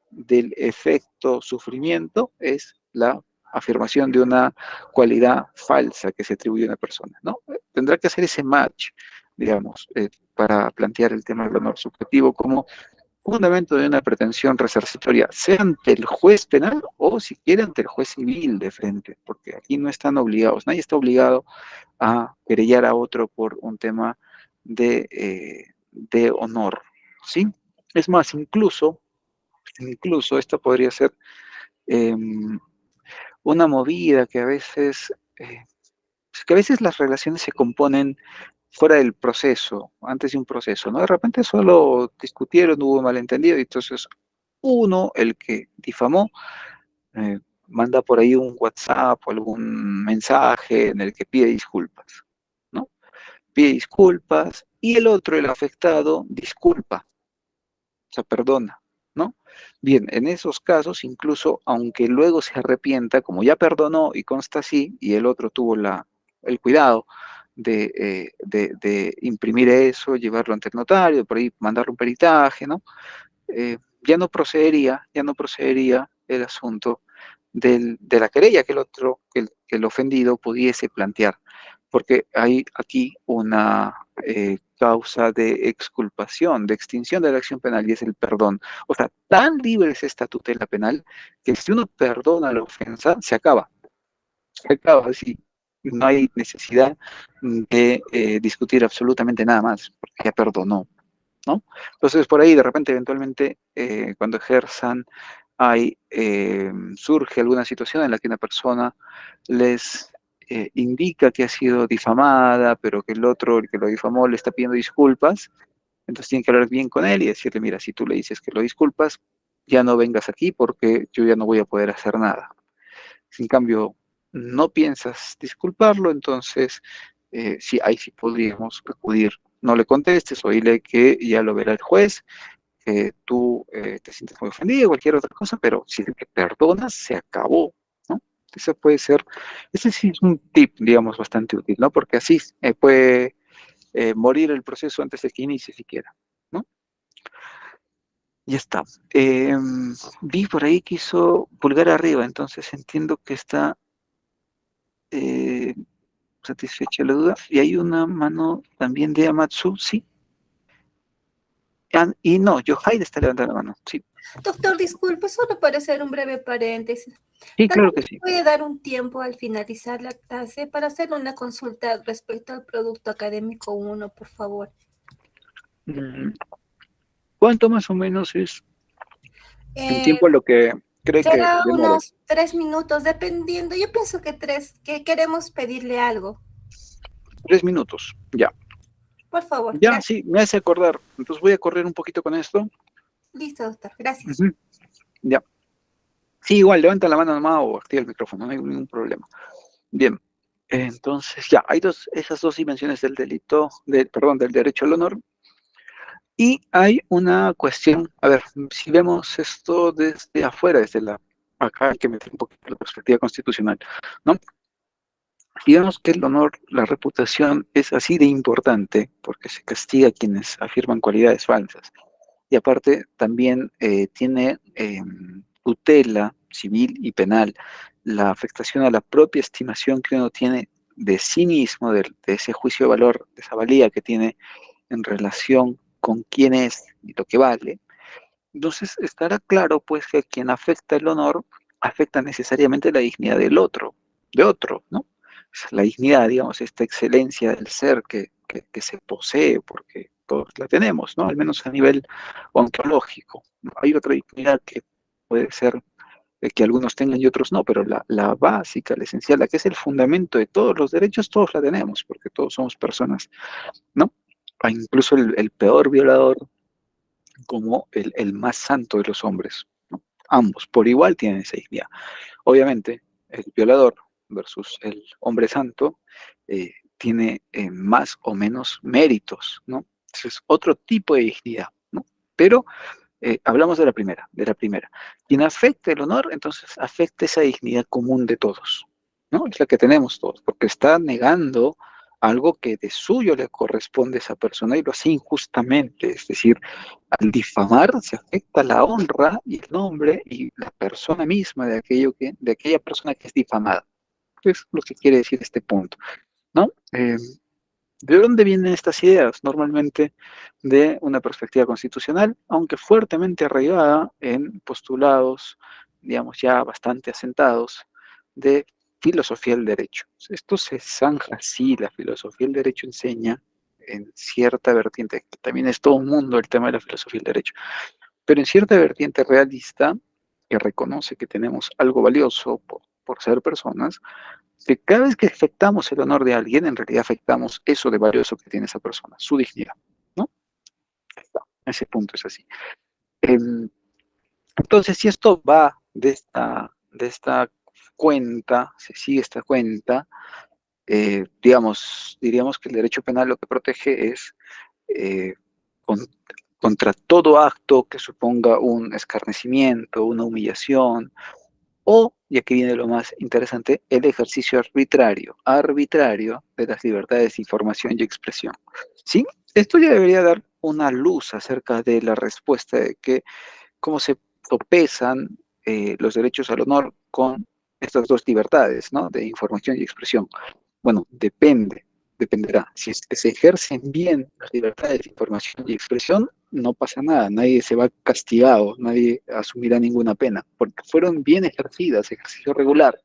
del efecto sufrimiento es la afirmación de una cualidad falsa que se atribuye a una persona, ¿no? Tendrá que hacer ese match, digamos, para plantear el tema del honor subjetivo como fundamento de una pretensión resarcitoria, sea ante el juez penal o si quiere ante el juez civil de frente, porque aquí no están obligados, nadie está obligado a querellar a otro por un tema de honor, ¿sí? Es más, incluso esto podría ser eh, una movida que a veces las relaciones se componen fuera del proceso, antes de un proceso, ¿no? De repente solo discutieron, hubo malentendido, y entonces uno, el que difamó, manda por ahí un WhatsApp o algún mensaje en el que pide disculpas, ¿no? Pide disculpas y el otro, el afectado, disculpa, o sea, perdona, ¿no? Bien, en esos casos, incluso aunque luego se arrepienta, como ya perdonó y consta así, y el otro tuvo el cuidado de imprimir eso, llevarlo ante el notario, por ahí mandarle un peritaje, ¿no? Ya no procedería el asunto de la querella que el ofendido pudiese plantear, porque hay aquí una causa de exculpación, de extinción de la acción penal, y es el perdón. O sea, tan libre es esta tutela penal que si uno perdona la ofensa, se acaba así. No hay necesidad de discutir absolutamente nada más, porque ya perdonó, ¿no? Entonces, por ahí, de repente, eventualmente, cuando ejerzan, surge alguna situación en la que una persona les indica que ha sido difamada, pero que el otro, el que lo difamó, le está pidiendo disculpas, entonces tienen que hablar bien con él y decirle, mira, si tú le dices que lo disculpas, ya no vengas aquí porque yo ya no voy a poder hacer nada. Si en cambio no piensas disculparlo, entonces sí, ahí sí podríamos acudir. No le contestes o dile que ya lo verá el juez, que tú te sientes muy ofendido, cualquier otra cosa, pero si te perdonas, se acabó, ¿no? Ese sí es un tip, digamos, bastante útil, ¿no? Porque así puede morir el proceso antes de que inicie siquiera, ¿no? Ya está. Vi por ahí que hizo pulgar arriba, entonces entiendo que está satisfecha la duda. Y hay una mano también de Amatsu, sí. Y no, Yohaide está levantando la mano, sí. Doctor, disculpe, solo para hacer un breve paréntesis. Sí, Tal vez claro que me sí. puede dar un tiempo al finalizar la clase para hacer una consulta respecto al producto académico 1, por favor. ¿Cuánto más o menos es en Eh, tiempo lo que cree que será demore? unos 3 minutos, dependiendo. Yo pienso que 3, que queremos pedirle algo. 3 minutos, ya. Por favor, Ya, gracias. sí, me hace acordar. Entonces voy a correr un poquito con esto. Listo, doctor, gracias. Ujú, ya. Sí, igual, levanta la mano nomás o activa el micrófono, no hay ningún problema. Bien, entonces ya, hay esas dos dimensiones del delito, perdón, del derecho al honor. Y hay una cuestión, a ver, si vemos esto desde afuera, acá hay que meter un poquito la perspectiva constitucional, ¿no? Digamos que el honor, la reputación es así de importante porque se castiga a quienes afirman cualidades falsas. Y aparte también tiene tutela civil y penal la afectación a la propia estimación que uno tiene de sí mismo, de ese juicio de valor, de esa valía que tiene en relación con quién es y lo que vale. Entonces estará claro pues que quien afecta el honor afecta necesariamente la dignidad del otro, de otro, ¿no? Es la dignidad, digamos, esta excelencia del ser que se posee, porque todos la tenemos, ¿no? Al menos a nivel ontológico. Hay otra dignidad que puede ser que algunos tengan y otros no, pero la básica, la esencial, la que es el fundamento de todos los derechos, todos la tenemos, porque todos somos personas, ¿no? Incluso el peor violador como el más santo de los hombres, ¿no? Ambos, por igual, tienen esa dignidad. Obviamente, el violador versus el hombre santo tiene más o menos méritos, ¿no? Entonces, otro tipo de dignidad, ¿no? Pero hablamos de la primera. Quien afecta el honor, entonces afecta esa dignidad común de todos, ¿no? Es la que tenemos todos, porque está negando algo que de suyo le corresponde a esa persona y lo hace injustamente, es decir, al difamar se afecta la honra y el nombre y la persona misma de aquella persona que es difamada. Es lo que quiere decir este punto, ¿no? ¿De dónde vienen estas ideas? Normalmente de una perspectiva constitucional, aunque fuertemente arraigada en postulados, digamos, ya bastante asentados de filosofía del derecho. Esto se zanja así, la filosofía del derecho enseña en cierta vertiente, que también es todo un mundo el tema de la filosofía del derecho, pero en cierta vertiente realista, que reconoce que tenemos algo valioso por ser personas, que cada vez que afectamos el honor de alguien, en realidad afectamos eso de valioso que tiene esa persona, su dignidad, ¿no? Ese punto es así. Entonces, si esto va de esta cuenta, se sigue esta cuenta, diríamos que el derecho penal lo que protege es eh, con- contra todo acto que suponga un escarnecimiento, una humillación, o, y aquí viene lo más interesante, el ejercicio arbitrario de las libertades de información y expresión. ¿Sí? Esto ya debería dar una luz acerca de la respuesta de cómo se sopesan los derechos al honor con estas dos libertades, ¿no? De información y expresión. Bueno, dependerá. Si es que se ejercen bien las libertades de información y expresión, no pasa nada, nadie se va castigado, nadie asumirá ninguna pena, porque fueron bien ejercidas, ejercicio regular.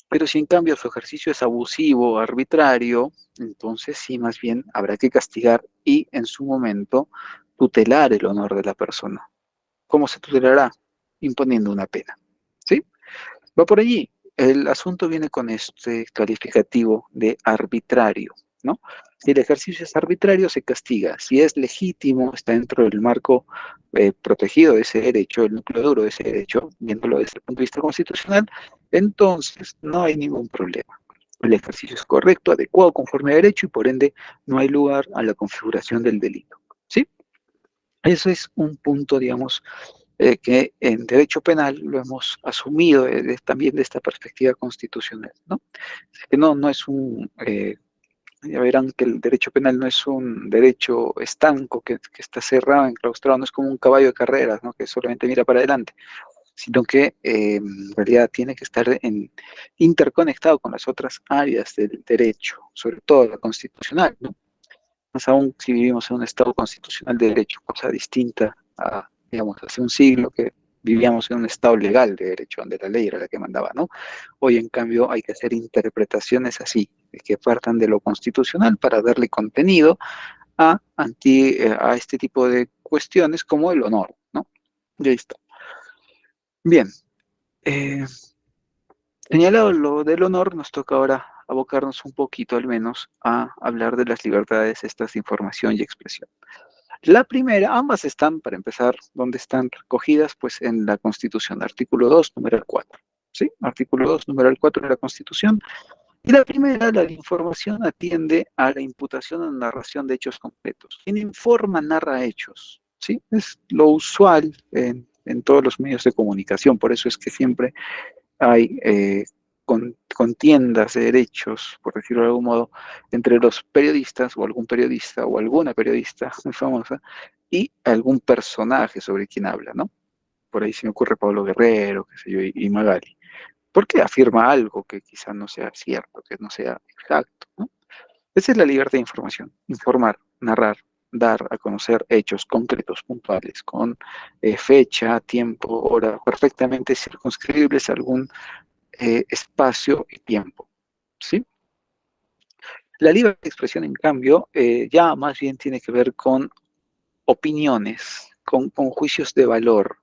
Pero si en cambio su ejercicio es abusivo, arbitrario, entonces sí, más bien habrá que castigar y en su momento tutelar el honor de la persona. ¿Cómo se tutelará? Imponiendo una pena. ¿Sí? Va por allí. El asunto viene con este calificativo de arbitrario, ¿no? Si el ejercicio es arbitrario, se castiga. Si es legítimo, está dentro del marco protegido de ese derecho, el núcleo duro de ese derecho, viéndolo desde el punto de vista constitucional, entonces no hay ningún problema. El ejercicio es correcto, adecuado, conforme a derecho y por ende no hay lugar a la configuración del delito. ¿Sí? Eso es un punto, digamos, que en derecho penal lo hemos asumido también de esta perspectiva constitucional, ¿no? Que no es ya verán que el derecho penal no es un derecho estanco que está cerrado, enclaustrado, no es como un caballo de carreras, ¿no? Que solamente mira para adelante, sino que en realidad tiene que estar interconectado con las otras áreas del derecho, sobre todo la constitucional, ¿no? Más aún si vivimos en un Estado constitucional de derecho, cosa distinta a, digamos, hace un siglo que vivíamos en un Estado legal de derecho, donde la ley era la que mandaba, ¿no? Hoy, en cambio, hay que hacer interpretaciones así, que partan de lo constitucional para darle contenido a este tipo de cuestiones como el honor, ¿no? Y ahí está. Bien, eh, señalado lo del honor, nos toca ahora abocarnos un poquito al menos a hablar de las libertades estas de información y expresión. La primera, ambas están, para empezar, ¿dónde están recogidas? Pues en la Constitución, artículo 2, numeral 4. ¿Sí? Artículo 2, numeral 4 de la Constitución. Y la primera, la de información, atiende a la imputación o narración de hechos concretos. Quien informa, narra hechos. ¿Sí? Es lo usual en todos los medios de comunicación, por eso es que siempre hay contiendas de derechos, por decirlo de algún modo, entre los periodistas o algún periodista o alguna periodista muy famosa y algún personaje sobre quien habla, ¿no? Por ahí se me ocurre Pablo Guerrero, qué sé yo, y Magali. Porque afirma algo que quizá no sea cierto, que no sea exacto, ¿no? Esa es la libertad de información, informar, narrar, dar a conocer hechos concretos, puntuales, con fecha, tiempo, hora, perfectamente circunscribibles a algún espacio y tiempo, ¿sí? La libre expresión, en cambio, ya más bien tiene que ver con opiniones, con juicios de valor,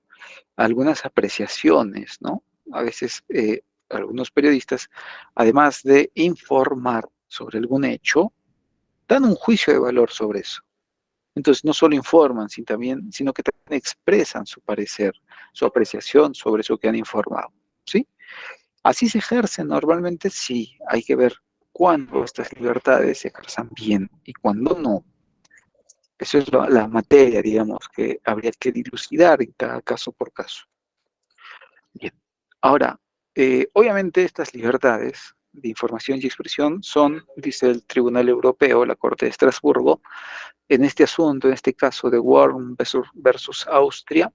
algunas apreciaciones, ¿no? A veces algunos periodistas, además de informar sobre algún hecho, dan un juicio de valor sobre eso. Entonces, no solo informan, sino que también expresan su parecer, su apreciación sobre eso que han informado, ¿sí? Así se ejercen normalmente, sí, hay que ver cuándo estas libertades se ejerzan bien y cuándo no. Eso es la materia, digamos, que habría que dilucidar en cada caso por caso. Bien, ahora, obviamente estas libertades de información y expresión son, dice el Tribunal Europeo, la Corte de Estrasburgo, en este asunto, en este caso de Worm versus Austria,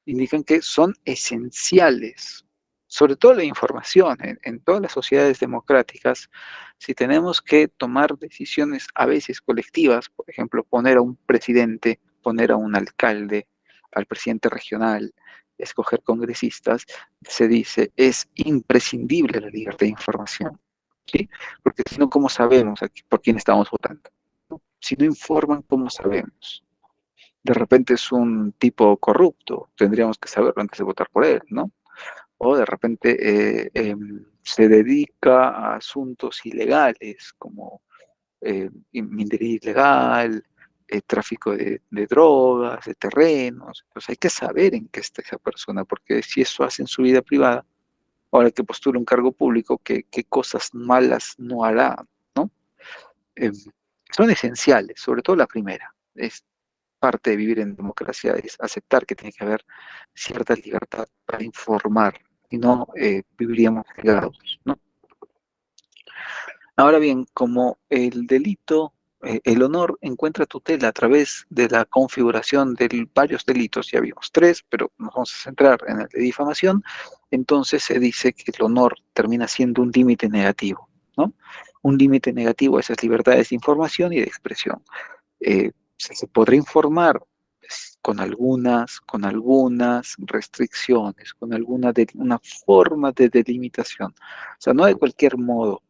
indican que son esenciales, sobre todo la información. En todas las sociedades democráticas, si tenemos que tomar decisiones a veces colectivas, por ejemplo, poner a un presidente, poner a un alcalde, al presidente regional, escoger congresistas, se dice, es imprescindible la libertad de información, ¿sí? Porque si no, ¿cómo sabemos por quién estamos votando? Si no informan, ¿cómo sabemos? De repente es un tipo corrupto, tendríamos que saberlo antes de votar por él, ¿no? O de repente se dedica a asuntos ilegales como minería ilegal, tráfico de drogas, de terrenos. Pues hay que saber en qué está esa persona, porque si eso hace en su vida privada, ahora que postula un cargo público, qué cosas malas no hará, ¿no? Eh, Son esenciales, sobre todo la primera. Es parte de vivir en democracia, es aceptar que tiene que haber cierta libertad para informar, y no viviríamos cegados, ¿no? Ahora bien, como el delito, el honor encuentra tutela a través de la configuración de varios delitos, ya vimos tres, pero nos vamos a centrar en el de difamación, entonces se dice que el honor termina siendo un límite negativo, ¿no? Un límite negativo a esas libertades de información y de expresión. Se podrá informar pues, con algunas restricciones, con una forma de delimitación. O sea, no de cualquier modo.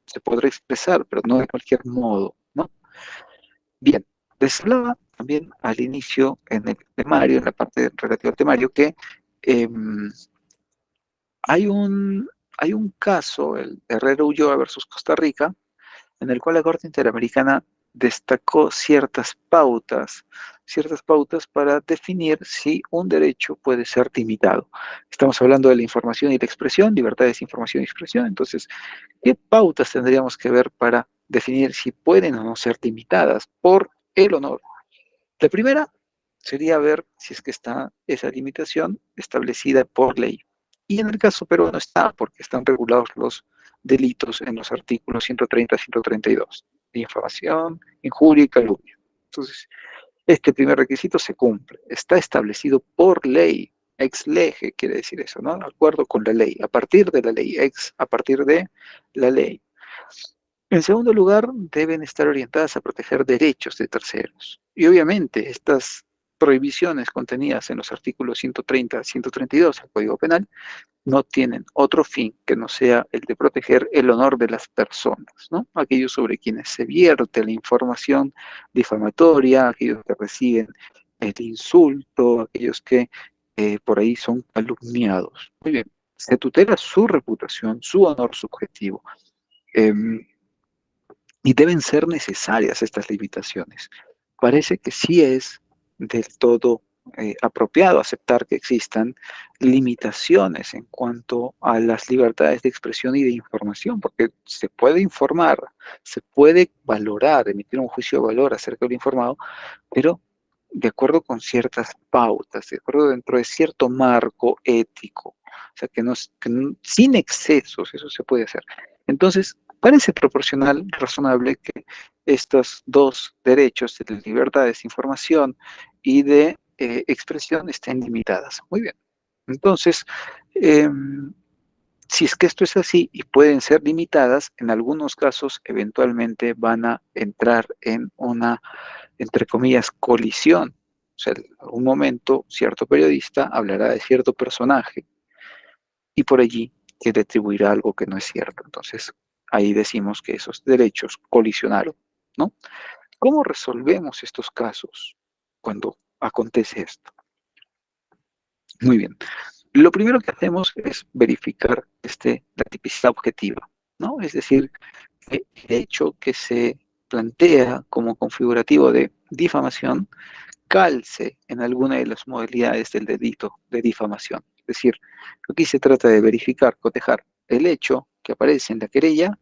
Se podrá expresar, pero no de cualquier modo, ¿no? Bien, les hablaba también al inicio en el temario, en la parte relativa al temario, que eh, hay un caso, el Herrera Ulloa versus Costa Rica, en el cual la Corte Interamericana destacó ciertas pautas para definir si un derecho puede ser limitado. Estamos hablando de la información y la expresión, libertades de información y expresión, entonces, ¿qué pautas tendríamos que ver para definir si pueden o no ser limitadas por el honor? La primera sería ver si es que está esa limitación establecida por ley. Y en el caso peruano está, porque están regulados los delitos en los artículos 130 y 132, de difamación, injuria y calumnia. Entonces, este primer requisito se cumple, está establecido por ley, Ex lege quiere decir eso, ¿no? De acuerdo con la ley, a partir de la ley, a partir de la ley. En segundo lugar, deben estar orientadas a proteger derechos de terceros. Y obviamente estas prohibiciones contenidas en los artículos 130 a 132 del Código Penal no tienen otro fin que no sea el de proteger el honor de las personas, ¿no? Aquellos sobre quienes se vierte la información difamatoria, aquellos que reciben el insulto, aquellos que por ahí son calumniados. Muy bien, se tutela su reputación, su honor subjetivo. Y deben ser necesarias estas limitaciones. Parece que sí es del todo apropiado aceptar que existan limitaciones en cuanto a las libertades de expresión y de información, porque se puede informar, se puede valorar, emitir un juicio de valor acerca del informado, pero de acuerdo con ciertas pautas, de acuerdo dentro de cierto marco ético, o sea, sin excesos, eso se puede hacer. Entonces, parece proporcional, razonable que estos dos derechos de libertad de información y de expresión estén limitadas. Muy bien. Entonces, si es que esto es así y pueden ser limitadas, en algunos casos eventualmente van a entrar en una, entre comillas, colisión. O sea, en algún momento cierto periodista hablará de cierto personaje y por allí que le atribuirá algo que no es cierto. Entonces, ahí decimos que esos derechos colisionaron, ¿no? ¿Cómo resolvemos estos casos cuando acontece esto? Muy bien. Lo primero que hacemos es verificar la tipicidad objetiva, ¿no? Es decir, que el hecho que se plantea como configurativo de difamación calce en alguna de las modalidades del delito de difamación. Es decir, aquí se trata de verificar, cotejar el hecho que aparece en la querella,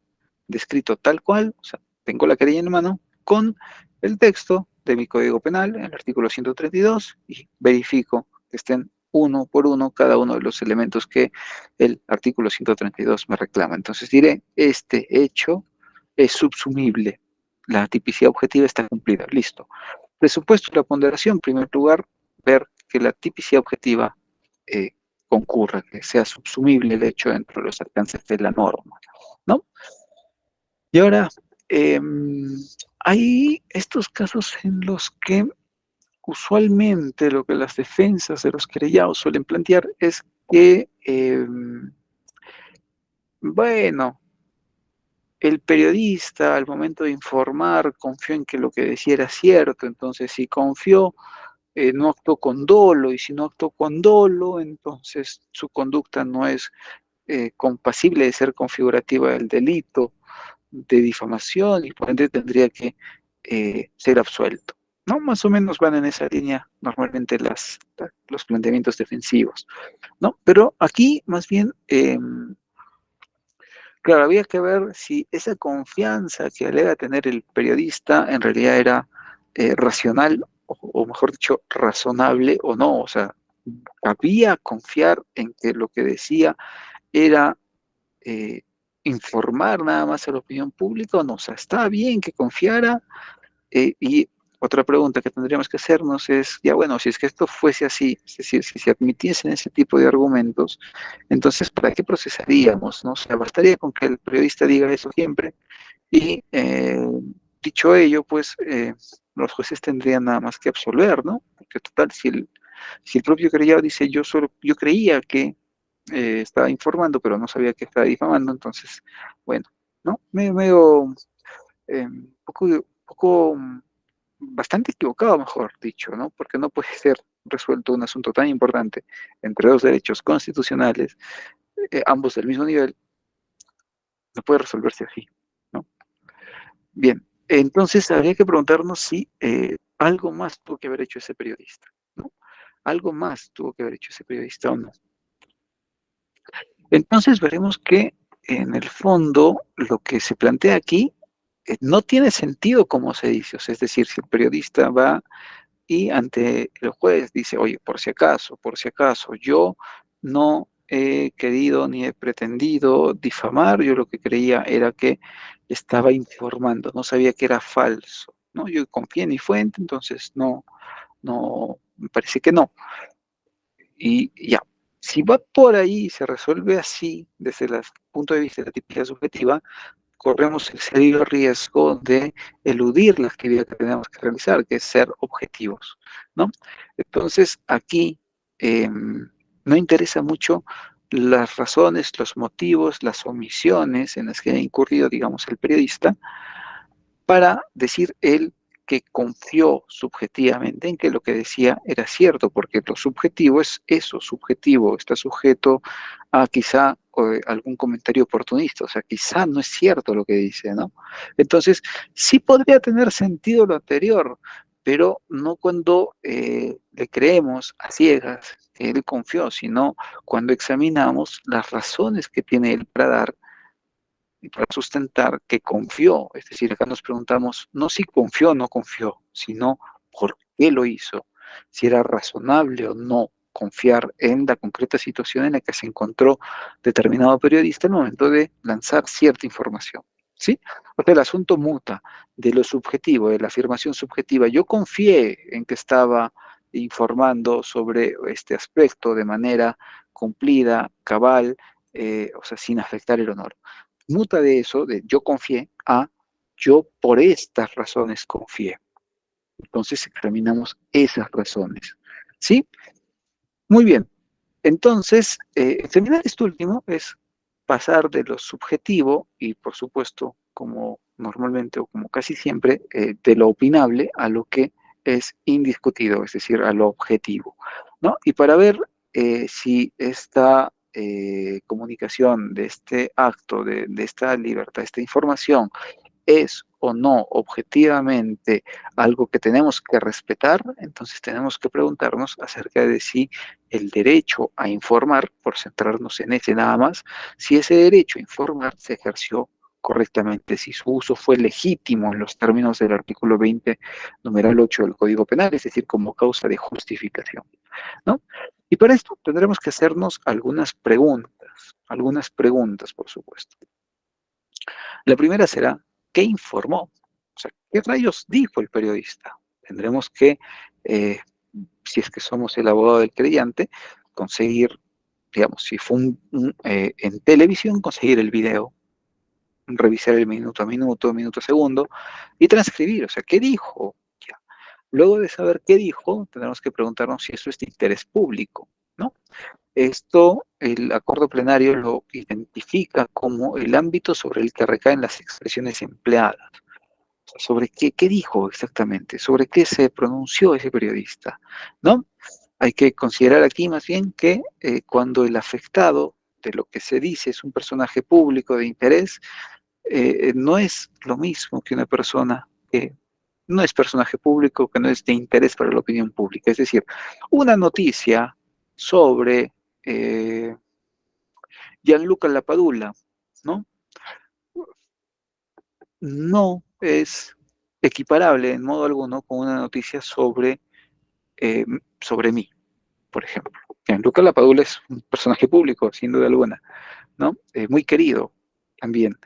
descrito tal cual, o sea, tengo la querella en mano, con el texto de mi Código Penal, en el artículo 132, y verifico que estén uno por uno cada uno de los elementos que el artículo 132 me reclama. Entonces diré, este hecho es subsumible, la tipicidad objetiva está cumplida, listo. Presupuesto de la ponderación, en primer lugar, ver que la tipicidad objetiva concurra, que sea subsumible el hecho dentro de los alcances de la norma, ¿no? Y ahora, hay estos casos en los que usualmente lo que las defensas de los querellados suelen plantear es que, bueno, el periodista al momento de informar confió en que lo que decía era cierto, entonces si confió, no actuó con dolo, y si no actuó con dolo, entonces su conducta no es compasible de ser configurativa del delito de difamación y por ende tendría que ser absuelto, ¿no? Más o menos van en esa línea normalmente los planteamientos defensivos, ¿no? Pero aquí más bien, claro, había que ver si esa confianza que alega tener el periodista en realidad era racional o mejor dicho, razonable o no, o sea, había confiar en que lo que decía era informar nada más a la opinión pública o no. O sea, está bien que confiara. Y otra pregunta que tendríamos que hacernos es, ya bueno, si es que esto fuese así, es decir, si se admitiesen ese tipo de argumentos, entonces, ¿para qué procesaríamos? ¿No? O sea, bastaría con que el periodista diga eso siempre y dicho ello, pues los jueces tendrían nada más que absolver, ¿no? Porque total, si el propio querellado dice yo creía que estaba informando, pero no sabía que estaba difamando, entonces, bueno, ¿no? Medio, poco, bastante equivocado, mejor dicho, ¿no? Porque no puede ser resuelto un asunto tan importante entre dos derechos constitucionales, ambos del mismo nivel, no puede resolverse así, ¿no? Bien, entonces habría que preguntarnos si algo más tuvo que haber hecho ese periodista, ¿no? Algo más tuvo que haber hecho ese periodista o no. Entonces veremos que en el fondo lo que se plantea aquí no tiene sentido como se dice, o sea, es decir, si el periodista va y ante el juez dice, oye, por si acaso, yo no he querido ni he pretendido difamar, yo lo que creía era que estaba informando, no sabía que era falso, ¿no? Yo confié en mi fuente, entonces no, me parece que no. Y ya, si va por ahí y se resuelve así, desde el punto de vista de la tipicidad subjetiva, corremos el serio riesgo de eludir la actividad que tenemos que realizar, que es ser objetivos, ¿no? Entonces, aquí no interesa mucho las razones, los motivos, las omisiones en las que ha incurrido, digamos, el periodista, para decir él que confió subjetivamente en que lo que decía era cierto, porque lo subjetivo es eso, subjetivo, está sujeto a quizá algún comentario oportunista, o sea, quizá no es cierto lo que dice, ¿no? Entonces, sí podría tener sentido lo anterior, pero no cuando le creemos a ciegas que él confió, sino cuando examinamos las razones que tiene él para dar y para sustentar que confió. Es decir, acá nos preguntamos no si confió o no confió, sino por qué lo hizo, si era razonable o no confiar en la concreta situación en la que se encontró determinado periodista al momento de lanzar cierta información. ¿Sí? O sea, el asunto muta de lo subjetivo, de la afirmación subjetiva. Yo confié en que estaba informando sobre este aspecto de manera cumplida, cabal, o sea, sin afectar el honor. Muta de eso, de yo confié, a yo por estas razones confié. Entonces examinamos esas razones. ¿Sí? Muy bien. Entonces, examinar esto último es pasar de lo subjetivo y, por supuesto, como normalmente o como casi siempre, de lo opinable a lo que es indiscutido, es decir, a lo objetivo, ¿no? Y para ver si esta comunicación de este acto, de esta libertad, esta información, es o no objetivamente algo que tenemos que respetar, entonces tenemos que preguntarnos acerca de si el derecho a informar, por centrarnos en ese nada más, si ese derecho a informar se ejerció correctamente, si su uso fue legítimo en los términos del artículo 20, numeral 8 del Código Penal, es decir, como causa de justificación, ¿no? Y para esto tendremos que hacernos algunas preguntas, por supuesto. La primera será, ¿qué informó? O sea, ¿qué rayos dijo el periodista? Tendremos que, si es que somos el abogado del creyente, conseguir, digamos, si fue en televisión, conseguir el video, revisar el minuto a minuto, minuto a segundo, y transcribir, o sea, ¿qué dijo? Ya. Luego de saber qué dijo, tendremos que preguntarnos si eso es de interés público, ¿no? Esto, el acuerdo plenario lo identifica como el ámbito sobre el que recaen las expresiones empleadas. O sea, ¿sobre qué dijo exactamente? ¿Sobre qué se pronunció ese periodista? ¿No? Hay que considerar aquí más bien que cuando el afectado de lo que se dice es un personaje público de interés, no es lo mismo que una persona que no es personaje público, que no es de interés para la opinión pública. Es decir, una noticia sobre Gianluca Lapadula, ¿no? No es equiparable en modo alguno con una noticia sobre mí, por ejemplo. Gianluca Lapadula es un personaje público, sin duda alguna, ¿no? Muy querido también.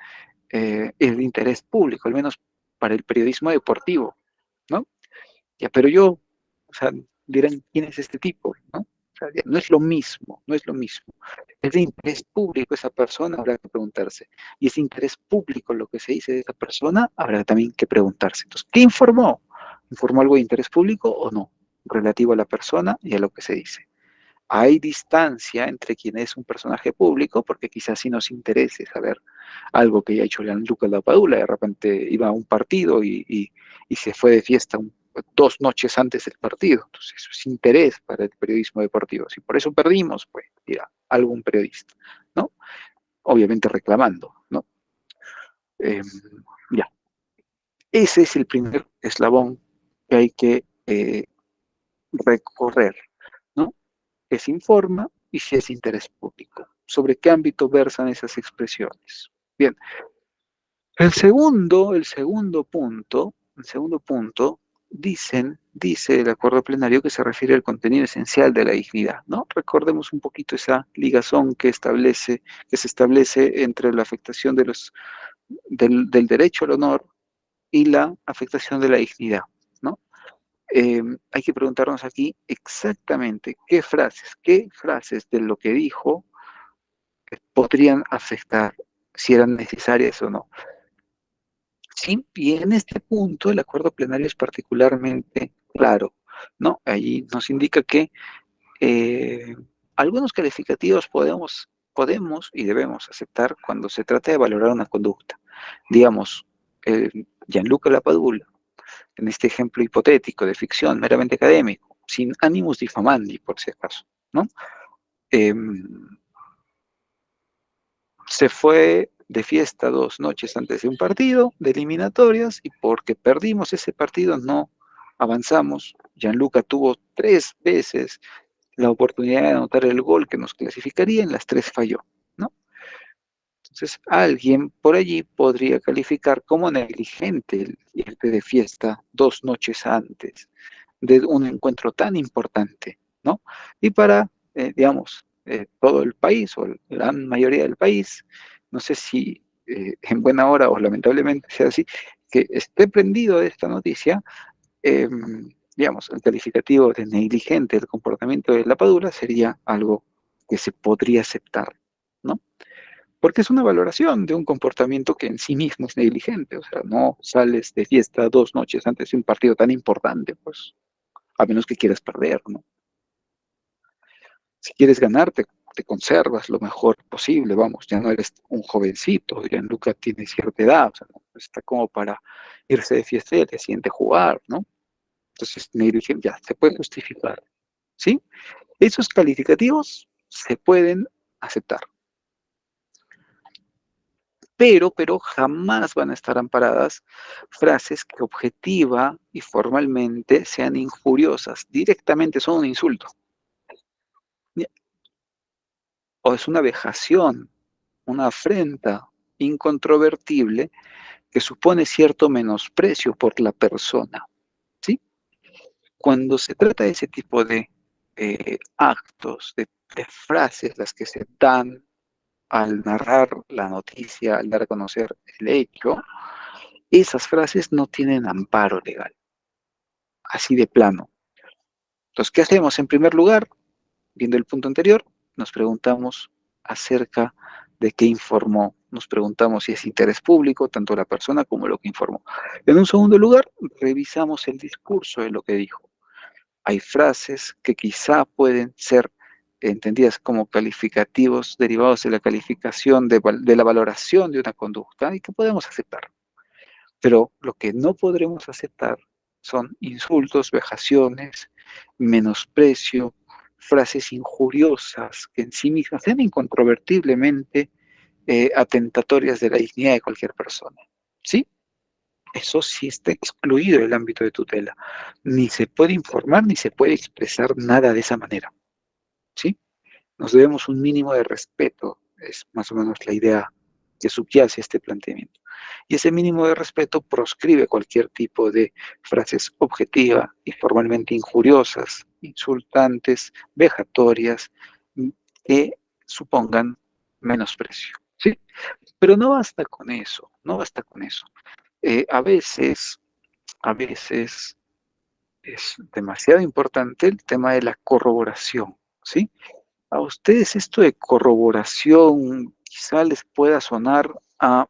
Es de interés público, al menos para el periodismo deportivo, ¿no? Ya, pero yo, o sea, dirán, ¿quién es este tipo? ¿No? O sea, no es lo mismo, no es lo mismo. Es de interés público esa persona, habrá que preguntarse. Y es de interés público lo que se dice de esa persona, habrá también que preguntarse. Entonces, ¿qué informó? ¿Informó algo de interés público o no? Relativo a la persona y a lo que se dice. Hay distancia entre quien es un personaje público, porque quizás sí nos interese saber algo que haya hecho Gianluca Lapadula, de repente iba a un partido y se fue de fiesta 2 noches antes del partido. Entonces eso es interés para el periodismo deportivo. Si por eso perdimos, pues dirá algún periodista, ¿no? Obviamente reclamando, ¿no? Ya. Ese es el primer eslabón que hay que recorrer, ¿no? Que se informa y si es interés público. ¿Sobre qué ámbito versan esas expresiones? Bien. El segundo punto, dice el acuerdo plenario que se refiere al contenido esencial de la dignidad, ¿no? Recordemos un poquito esa ligazón que se establece entre la afectación del derecho al honor y la afectación de la dignidad, ¿no? hay que preguntarnos aquí exactamente qué frases de lo que dijo podrían afectar, si eran necesarias o no. Sí, y en este punto el acuerdo plenario es particularmente claro, ¿no? Allí nos indica que algunos calificativos podemos y debemos aceptar cuando se trata de valorar una conducta. Digamos, Gianluca Lapadula, en este ejemplo hipotético de ficción meramente académico, sin ánimos difamandi, por si acaso, ¿no? Se fue de fiesta 2 noches antes de un partido de eliminatorias y porque perdimos ese partido no avanzamos. Gianluca tuvo 3 veces la oportunidad de anotar el gol que nos clasificaría, en las 3 falló, ¿no? Entonces, alguien por allí podría calificar como negligente el irte de fiesta 2 noches antes de un encuentro tan importante, ¿no? Y para, digamos, todo el país o la gran mayoría del país, no sé si en buena hora o lamentablemente sea así, que esté prendido de esta noticia, eh, digamos, el calificativo de negligente del comportamiento de la Padula sería algo que se podría aceptar, ¿no? Porque es una valoración de un comportamiento que en sí mismo es negligente, o sea, no sales de fiesta 2 noches antes de un partido tan importante, pues, a menos que quieras perder, ¿no? Si quieres ganar, te conservas lo mejor posible, vamos, ya no eres un jovencito, Gianluca tiene cierta edad, o sea, no está como para irse de fiesta y al día siguiente jugar, ¿no? Entonces, negligencia, ya, se puede justificar, ¿sí? Esos calificativos se pueden aceptar, pero jamás van a estar amparadas frases que objetiva y formalmente sean injuriosas, directamente son un insulto, o es una vejación, una afrenta incontrovertible que supone cierto menosprecio por la persona, ¿sí? Cuando se trata de ese tipo de actos, de frases, las que se dan al narrar la noticia, al dar a conocer el hecho, esas frases no tienen amparo legal, así de plano. Entonces, ¿qué hacemos? En primer lugar, viendo el punto anterior, nos preguntamos acerca de qué informó, nos preguntamos si es interés público, tanto la persona como lo que informó. En un segundo lugar, revisamos el discurso de lo que dijo. Hay frases que quizá pueden ser entendidas como calificativos derivados de la calificación de la valoración de una conducta y que podemos aceptar. Pero lo que no podremos aceptar son insultos, vejaciones, menosprecio, frases injuriosas que en sí mismas sean incontrovertiblemente atentatorias de la dignidad de cualquier persona. ¿Sí? Eso sí está excluido del ámbito de tutela. Ni se puede informar ni se puede expresar nada de esa manera. ¿Sí? Nos debemos un mínimo de respeto, es más o menos la idea que subyace a este planteamiento. Y ese mínimo de respeto proscribe cualquier tipo de frases objetivas y formalmente injuriosas, insultantes, vejatorias, que supongan menosprecio, ¿sí? Pero no basta con eso, no basta con eso. A veces es demasiado importante el tema de la corroboración, ¿sí? A ustedes esto de corroboración quizá les pueda sonar a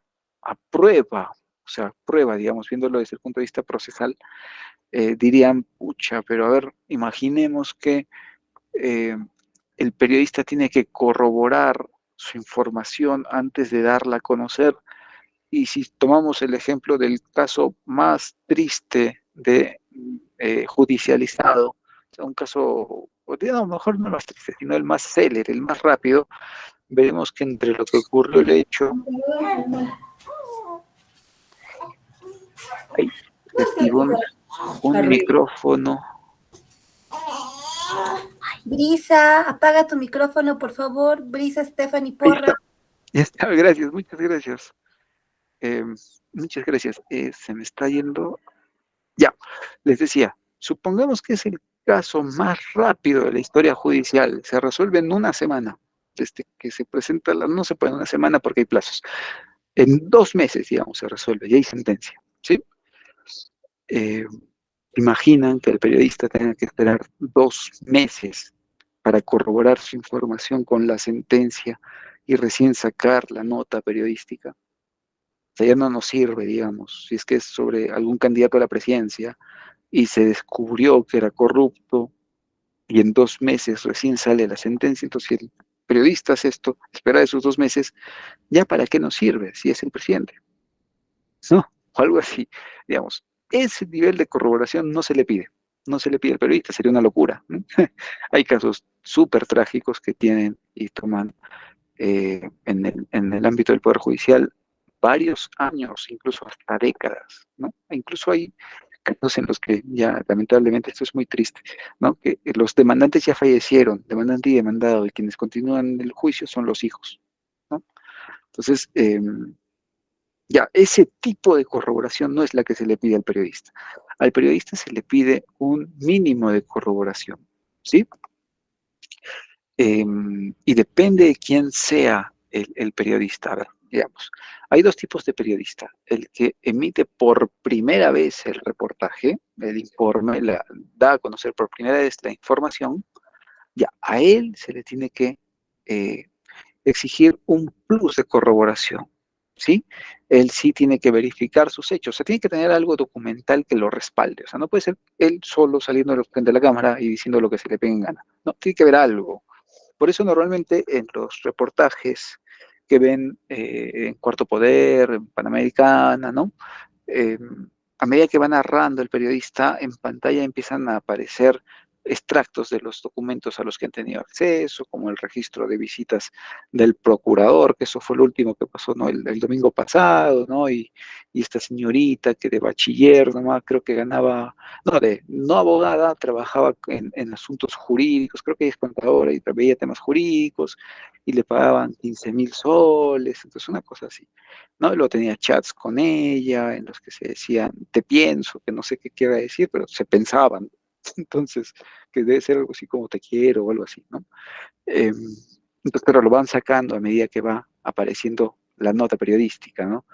prueba, o sea, prueba, digamos, viéndolo desde el punto de vista procesal, dirían, pucha, pero a ver, imaginemos que el periodista tiene que corroborar su información antes de darla a conocer, y si tomamos el ejemplo del caso más triste de judicializado, o sea, un caso, no, mejor no el más triste, sino el más célere, el más rápido, veremos que entre lo que ocurrió el hecho, ahí se activó un micrófono. Brisa, apaga tu micrófono, por favor. Brisa Stephanie Porra. Ya está, gracias, muchas gracias. Muchas gracias. Se me está yendo. Ya, les decía, supongamos que es el caso más rápido de la historia judicial, se resuelve en una semana, desde que se presenta, no se puede en una semana porque hay plazos, en 2 meses, digamos, se resuelve y hay sentencia, ¿sí? imaginan que el periodista tenga que esperar 2 meses para corroborar su información con la sentencia y recién sacar la nota periodística. O sea, ya no nos sirve, digamos, si es que es sobre algún candidato a la presidencia y se descubrió que era corrupto y en 2 meses recién sale la sentencia, entonces si el periodista hace esto, espera esos 2 meses, ¿ya para qué nos sirve si es el presidente? ¿No? O algo así, digamos. Ese nivel de corroboración no se le pide, no se le pide al periodista, sería una locura, ¿no? Hay casos súper trágicos que tienen y toman en el ámbito del Poder Judicial varios años, incluso hasta décadas, ¿no? E incluso hay casos en los que ya, lamentablemente, esto es muy triste, ¿no? Que los demandantes ya fallecieron, demandante y demandado, y quienes continúan el juicio son los hijos, ¿no? Entonces, ya, ese tipo de corroboración no es la que se le pide al periodista. Al periodista se le pide un mínimo de corroboración, ¿sí? Y depende de quién sea el periodista. A ver, digamos, hay dos tipos de periodista. El que emite por primera vez el reportaje, el informe, da a conocer por primera vez la información, ya a él se le tiene que exigir un plus de corroboración, ¿sí? Él sí tiene que verificar sus hechos, o sea, tiene que tener algo documental que lo respalde, o sea, no puede ser él solo saliendo frente a la cámara y diciendo lo que se le pegue en gana, no, tiene que haber algo. Por eso normalmente en los reportajes que ven en Cuarto Poder, en Panamericana, ¿no? Eh, a medida que va narrando el periodista, en pantalla empiezan a aparecer extractos de los documentos a los que han tenido acceso, como el registro de visitas del procurador, que eso fue lo último que pasó, ¿no? El domingo pasado, ¿no? Y esta señorita que de bachiller, nomás creo que ganaba, no, no abogada, trabajaba en asuntos jurídicos, creo que ella es contadora y veía temas jurídicos, y le pagaban 15.000 soles, entonces una cosa así, ¿no? Luego tenía chats con ella en los que se decían, te pienso, que no sé qué quiera decir, pero se pensaban. Entonces, que debe ser algo así como te quiero o algo así, ¿no? Entonces, pero lo van sacando a medida que va apareciendo la nota periodística, ¿no?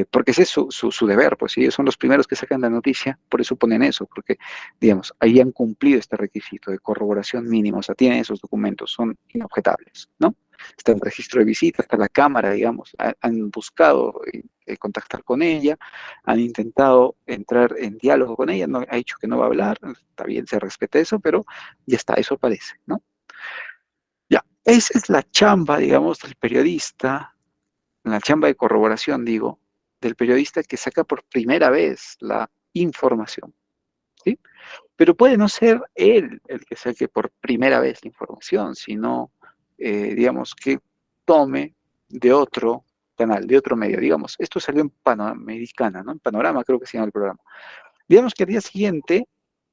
Porque ese es su deber, pues si ellos son los primeros que sacan la noticia, por eso ponen eso, porque, digamos, ahí han cumplido este requisito de corroboración mínima, o sea, tienen esos documentos, son inobjetables, ¿no? Está el registro de visitas, está la cámara, digamos, han buscado contactar con ella, han intentado entrar en diálogo con ella, no, ha dicho que no va a hablar, está bien, se respeta eso, pero ya está, eso aparece, ¿no? Ya, esa es la chamba, digamos, del periodista, la chamba de corroboración, digo, del periodista que saca por primera vez la información, ¿sí? Pero puede no ser él el que saque por primera vez la información, sino, digamos, que tome de otro canal, de otro medio. Digamos, esto salió en Panamericana, ¿no? En Panorama creo que se llama el programa. Digamos que al día siguiente,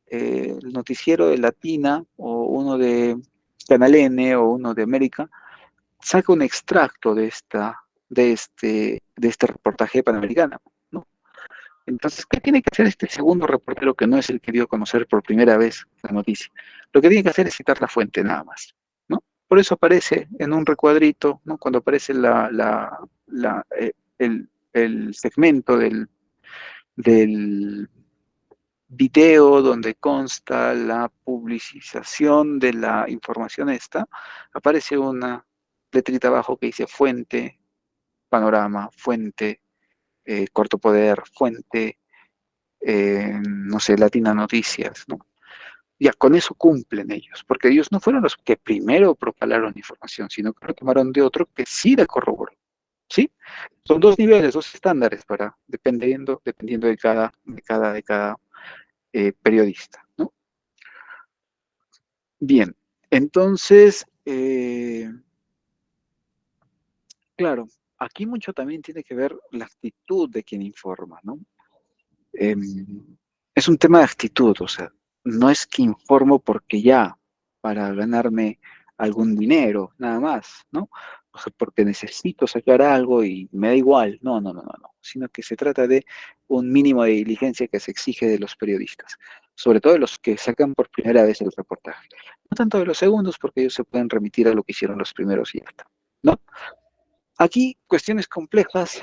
el noticiero de Latina, o uno de Canal N, o uno de América, saca un extracto de este reportaje de Panamericana, ¿no? Entonces, ¿qué tiene que hacer este segundo reportero que no es el que dio a conocer por primera vez la noticia? Lo que tiene que hacer es citar la fuente nada más, ¿no? Por eso aparece en un recuadrito, ¿no? Cuando aparece el segmento del video donde consta la publicización de la información esta, aparece una letrita abajo que dice fuente, Panorama, fuente, Corto Poder, fuente, no sé, Latina Noticias, ¿no? Ya, con eso cumplen ellos, porque ellos no fueron los que primero propalaron la información, sino que lo tomaron de otro que sí la corroboró, ¿sí? Son dos niveles, dos estándares dependiendo de cada periodista, ¿no? Bien, entonces, claro, aquí mucho también tiene que ver la actitud de quien informa, ¿no? Es un tema de actitud, o sea, no es que informo porque ya, para ganarme algún dinero, nada más, ¿no? O sea, porque necesito sacar algo y me da igual, no, no, no, no, no, sino que se trata de un mínimo de diligencia que se exige de los periodistas, sobre todo de los que sacan por primera vez el reportaje. No tanto de los segundos, porque ellos se pueden remitir a lo que hicieron los primeros y ya está, ¿no? Aquí cuestiones complejas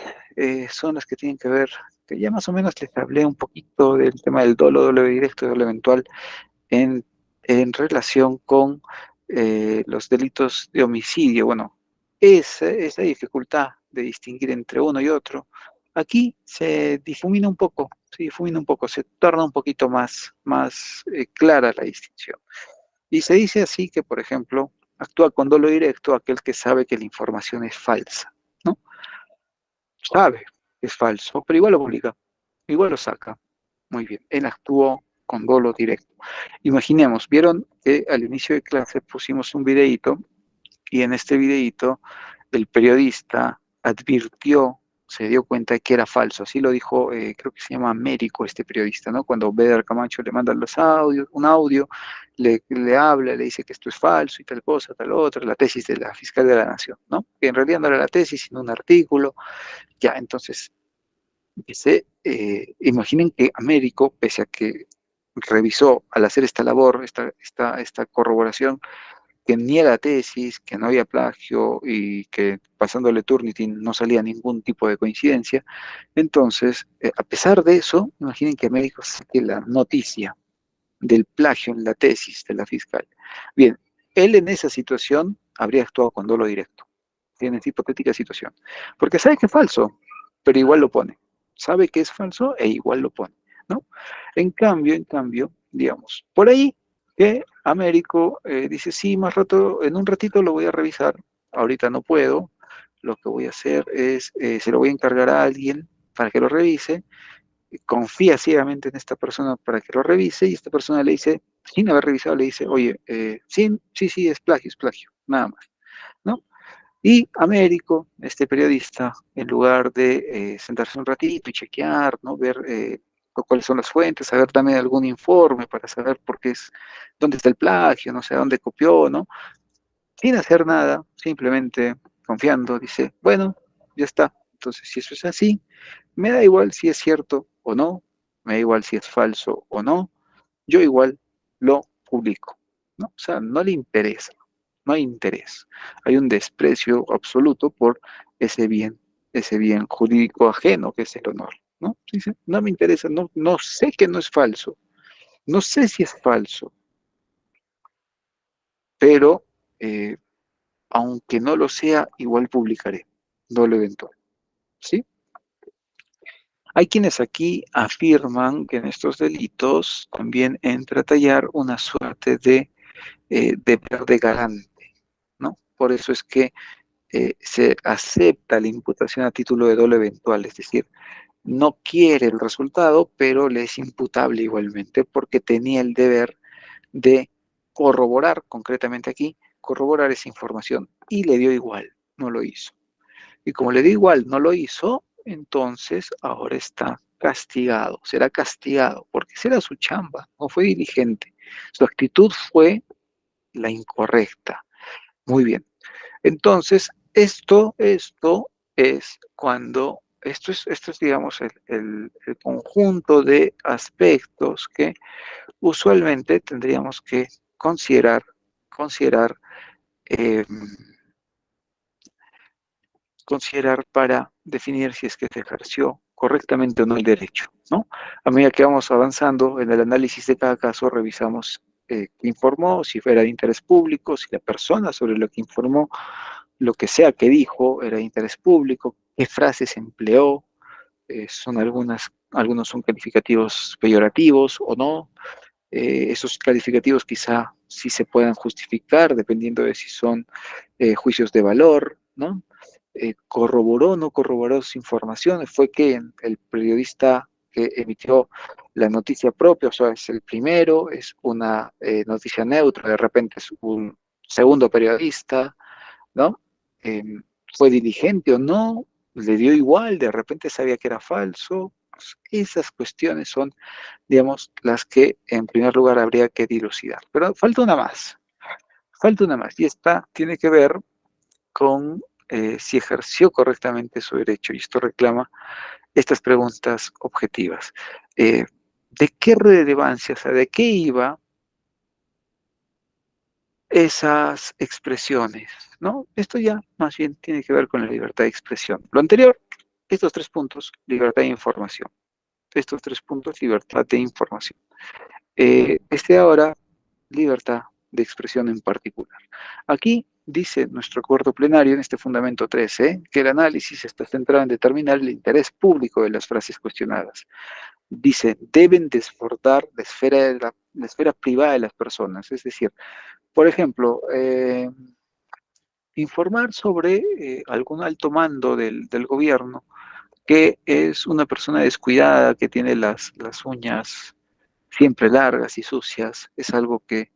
son las que tienen que ver que ya más o menos les hablé un poquito del tema del dolo, dolo directo y dolo eventual en relación con los delitos de homicidio. Bueno, esa dificultad de distinguir entre uno y otro, aquí se difumina un poco, se torna un poquito más clara la distinción. Y se dice así que, por ejemplo, actúa con dolo directo aquel que sabe que la información es falsa, ¿no? Sabe que es falso, pero igual lo publica, igual lo saca. Muy bien, él actuó con dolo directo. Imaginemos, vieron que al inicio de clase pusimos un videíto y en este videíto el periodista advirtió, se dio cuenta de que era falso, así lo dijo, creo que se llama Américo este periodista, ¿no? Cuando Beder Camacho le manda los audios, un audio, le habla, le dice que esto es falso y tal cosa, tal otra, la tesis de la fiscal de la Nación, ¿no? Que en realidad no era la tesis, sino un artículo, ya, entonces, imaginen que Américo, pese a que revisó al hacer esta labor, esta corroboración, que ni era tesis, que no había plagio y que pasándole Turnitin no salía ningún tipo de coincidencia. Entonces, a pesar de eso, imaginen que Américo saque la noticia del plagio en la tesis de la fiscal. Bien, él en esa situación habría actuado con dolo directo, en esa hipotética situación, porque sabe que es falso, pero igual lo pone. Sabe que es falso e igual lo pone, ¿no? En cambio, digamos, por ahí que Américo dice, sí, más rato, en un ratito lo voy a revisar, ahorita no puedo, lo que voy a hacer es, se lo voy a encargar a alguien para que lo revise, confía ciegamente en esta persona para que lo revise y esta persona le dice, sin haber revisado, le dice, oye, sí, es plagio, nada más, ¿no? Y Américo, este periodista, en lugar de sentarse un ratito y chequear, ¿no? Ver cuáles son las fuentes, saber también algún informe para saber por qué dónde está el plagio, no sé, dónde copió, ¿no? Sin hacer nada, simplemente confiando, dice, bueno, ya está. Entonces, si eso es así, me da igual si es cierto o no, me da igual si es falso o no, yo igual lo publico, ¿no? O sea, no le interesa, no hay interés. Hay un desprecio absoluto por ese bien jurídico ajeno que es el honor, ¿no? Dice, no me interesa, no sé que no es falso, no sé si es falso, pero aunque no lo sea, igual publicaré, no lo eventual, ¿sí? Hay quienes aquí afirman que en estos delitos también entra a tallar una suerte de deber de garante, ¿no? Por eso es que se acepta la imputación a título de dolo eventual, es decir, no quiere el resultado, pero le es imputable igualmente porque tenía el deber de corroborar, concretamente aquí, corroborar esa información y le dio igual, no lo hizo. Y como le dio igual, no lo hizo, entonces ahora está castigado, será castigado, porque será su chamba, no fue diligente. Su actitud fue la incorrecta. Muy bien. Entonces, esto es cuando, esto es digamos, el conjunto de aspectos que usualmente tendríamos que considerar, eh, considerar para definir si es que se ejerció correctamente o no el derecho, ¿no? A medida que vamos avanzando en el análisis de cada caso, revisamos qué informó, si era de interés público, si la persona sobre lo que informó, lo que sea que dijo, era de interés público, qué frases empleó, algunos son calificativos peyorativos o no, esos calificativos quizá sí se puedan justificar dependiendo de si son juicios de valor, ¿no? Corroboró o no corroboró sus informaciones, fue que el periodista que emitió la noticia propia, o sea, es el primero, es una noticia neutra, de repente es un segundo periodista, ¿no? Eh, ¿Fue diligente o no? ¿Le dio igual? ¿De repente sabía que era falso? Pues esas cuestiones son, digamos, las que en primer lugar habría que dilucidar. Pero falta una más, y esta tiene que ver con si ejerció correctamente su derecho, y esto reclama estas preguntas objetivas. ¿De qué relevancia, o sea, de qué iba esas expresiones, ¿no? Esto ya más bien tiene que ver con la libertad de expresión. Lo anterior Estos 3 puntos, libertad de información. Estos 3 puntos, libertad de información. Ahora, libertad de expresión en particular. Aquí dice nuestro acuerdo plenario en este fundamento 13 que el análisis está centrado en determinar el interés público de las frases cuestionadas. Dice, deben desbordar la esfera privada de las personas. Es decir, por ejemplo, informar sobre algún alto mando del gobierno que es una persona descuidada, que tiene las uñas siempre largas y sucias, es algo que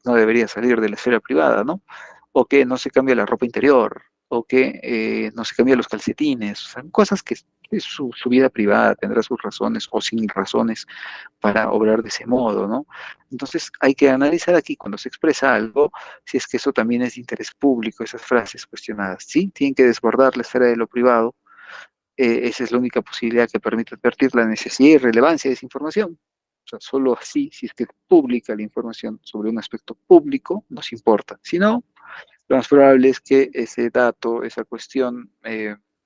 no debería salir de la esfera privada, ¿no? O que no se cambia la ropa interior, o que no se cambia los calcetines, o sea, cosas que es su vida privada, tendrá sus razones o sin razones para obrar de ese modo, ¿no? Entonces hay que analizar aquí cuando se expresa algo, si es que eso también es de interés público, esas frases cuestionadas, ¿sí? Tienen que desbordar la esfera de lo privado, esa es la única posibilidad que permite advertir la necesidad y relevancia de esa información. O sea, solo así, si es que publica la información sobre un aspecto público, nos importa. Si no, lo más probable es que ese dato, esa cuestión,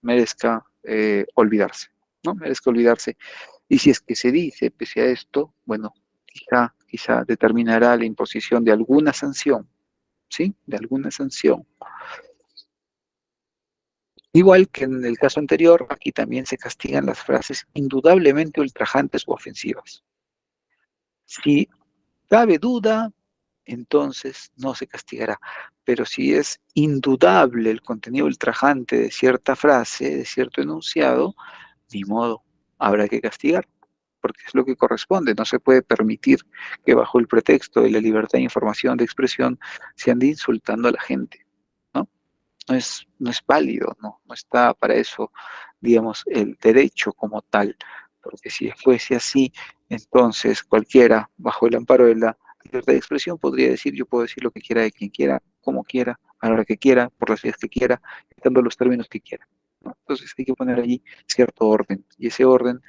merezca olvidarse, ¿no? Merezca olvidarse. Y si es que se dice, pese a esto, bueno, quizá determinará la imposición de alguna sanción, ¿sí? De alguna sanción. Igual que en el caso anterior, aquí también se castigan las frases indudablemente ultrajantes o ofensivas. Si cabe duda, entonces no se castigará. Pero si es indudable el contenido ultrajante de cierta frase, de cierto enunciado, ni modo, habrá que castigar, porque es lo que corresponde. No se puede permitir que bajo el pretexto de la libertad de información, de expresión, se ande insultando a la gente, ¿no? No es válido, no está para eso, digamos, el derecho como tal, porque si fuese así, entonces cualquiera, bajo el amparo de la libertad de expresión, podría decir, yo puedo decir lo que quiera de quien quiera, como quiera, a la hora que quiera, por las vías que quiera, dando los términos que quiera, ¿no? Entonces hay que poner allí cierto orden, y ese orden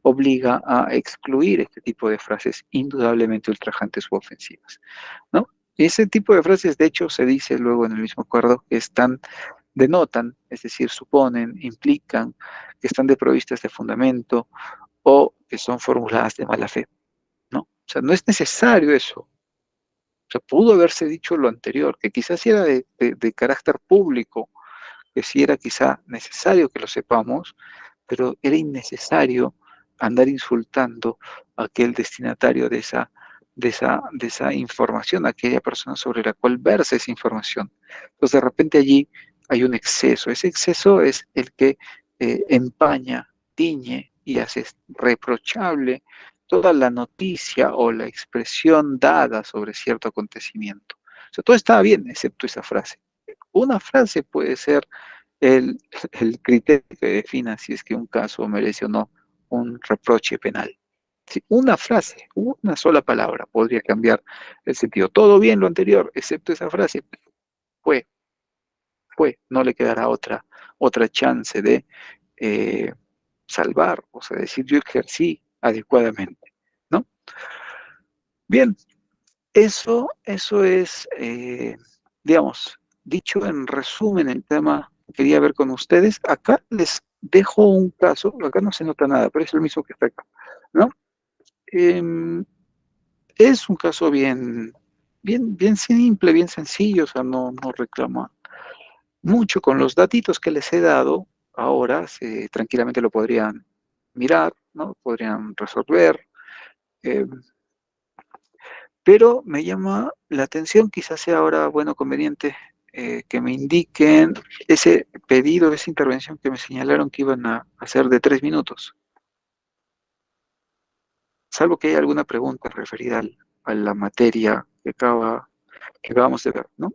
obliga a excluir este tipo de frases indudablemente ultrajantes u ofensivas, ¿no? Y ese tipo de frases, de hecho, se dice luego en el mismo acuerdo que denotan, es decir, suponen, implican que están desprovistas de fundamento o que son formuladas de mala fe, ¿no? O sea, no es necesario eso. O sea, pudo haberse dicho lo anterior, que quizás sí era de carácter público, que sí era quizá necesario que lo sepamos, pero era innecesario andar insultando a aquel destinatario de esa información, a aquella persona sobre la cual versa esa información. Entonces, de repente allí hay un exceso. Ese exceso es el que empaña, tiñe y hace reprochable toda la noticia o la expresión dada sobre cierto acontecimiento. O sea, todo estaba bien, excepto esa frase. Una frase puede ser el, el criterio que defina si es que un caso merece o no un reproche penal. Si una frase, una sola palabra podría cambiar el sentido. Todo bien lo anterior, excepto esa frase, fue, no le quedará otra chance de eh, salvar, o sea, decir yo ejercí adecuadamente, ¿no? Bien, eso es, digamos, dicho en resumen el tema que quería ver con ustedes. Acá les dejo un caso, acá no se nota nada, pero es el mismo que está acá, ¿no? Es un caso bien simple, bien sencillo, o sea, no reclama mucho. Con los datitos que les he dado, ahora tranquilamente lo podrían mirar, ¿no? Podrían resolver. eh, Pero me llama la atención, quizás sea ahora, bueno, conveniente que me indiquen ese pedido, esa intervención que me señalaron que iban a hacer de 3 minutos, salvo que haya alguna pregunta referida a la materia que acabamos de ver, ¿no?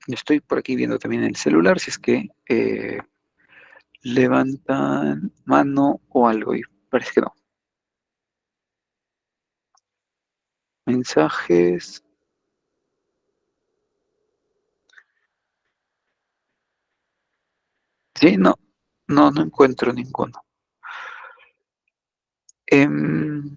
Estoy por aquí viendo también el celular, si es que levantan mano o algo, y parece que no. Mensajes. Sí, no encuentro ninguno. Em,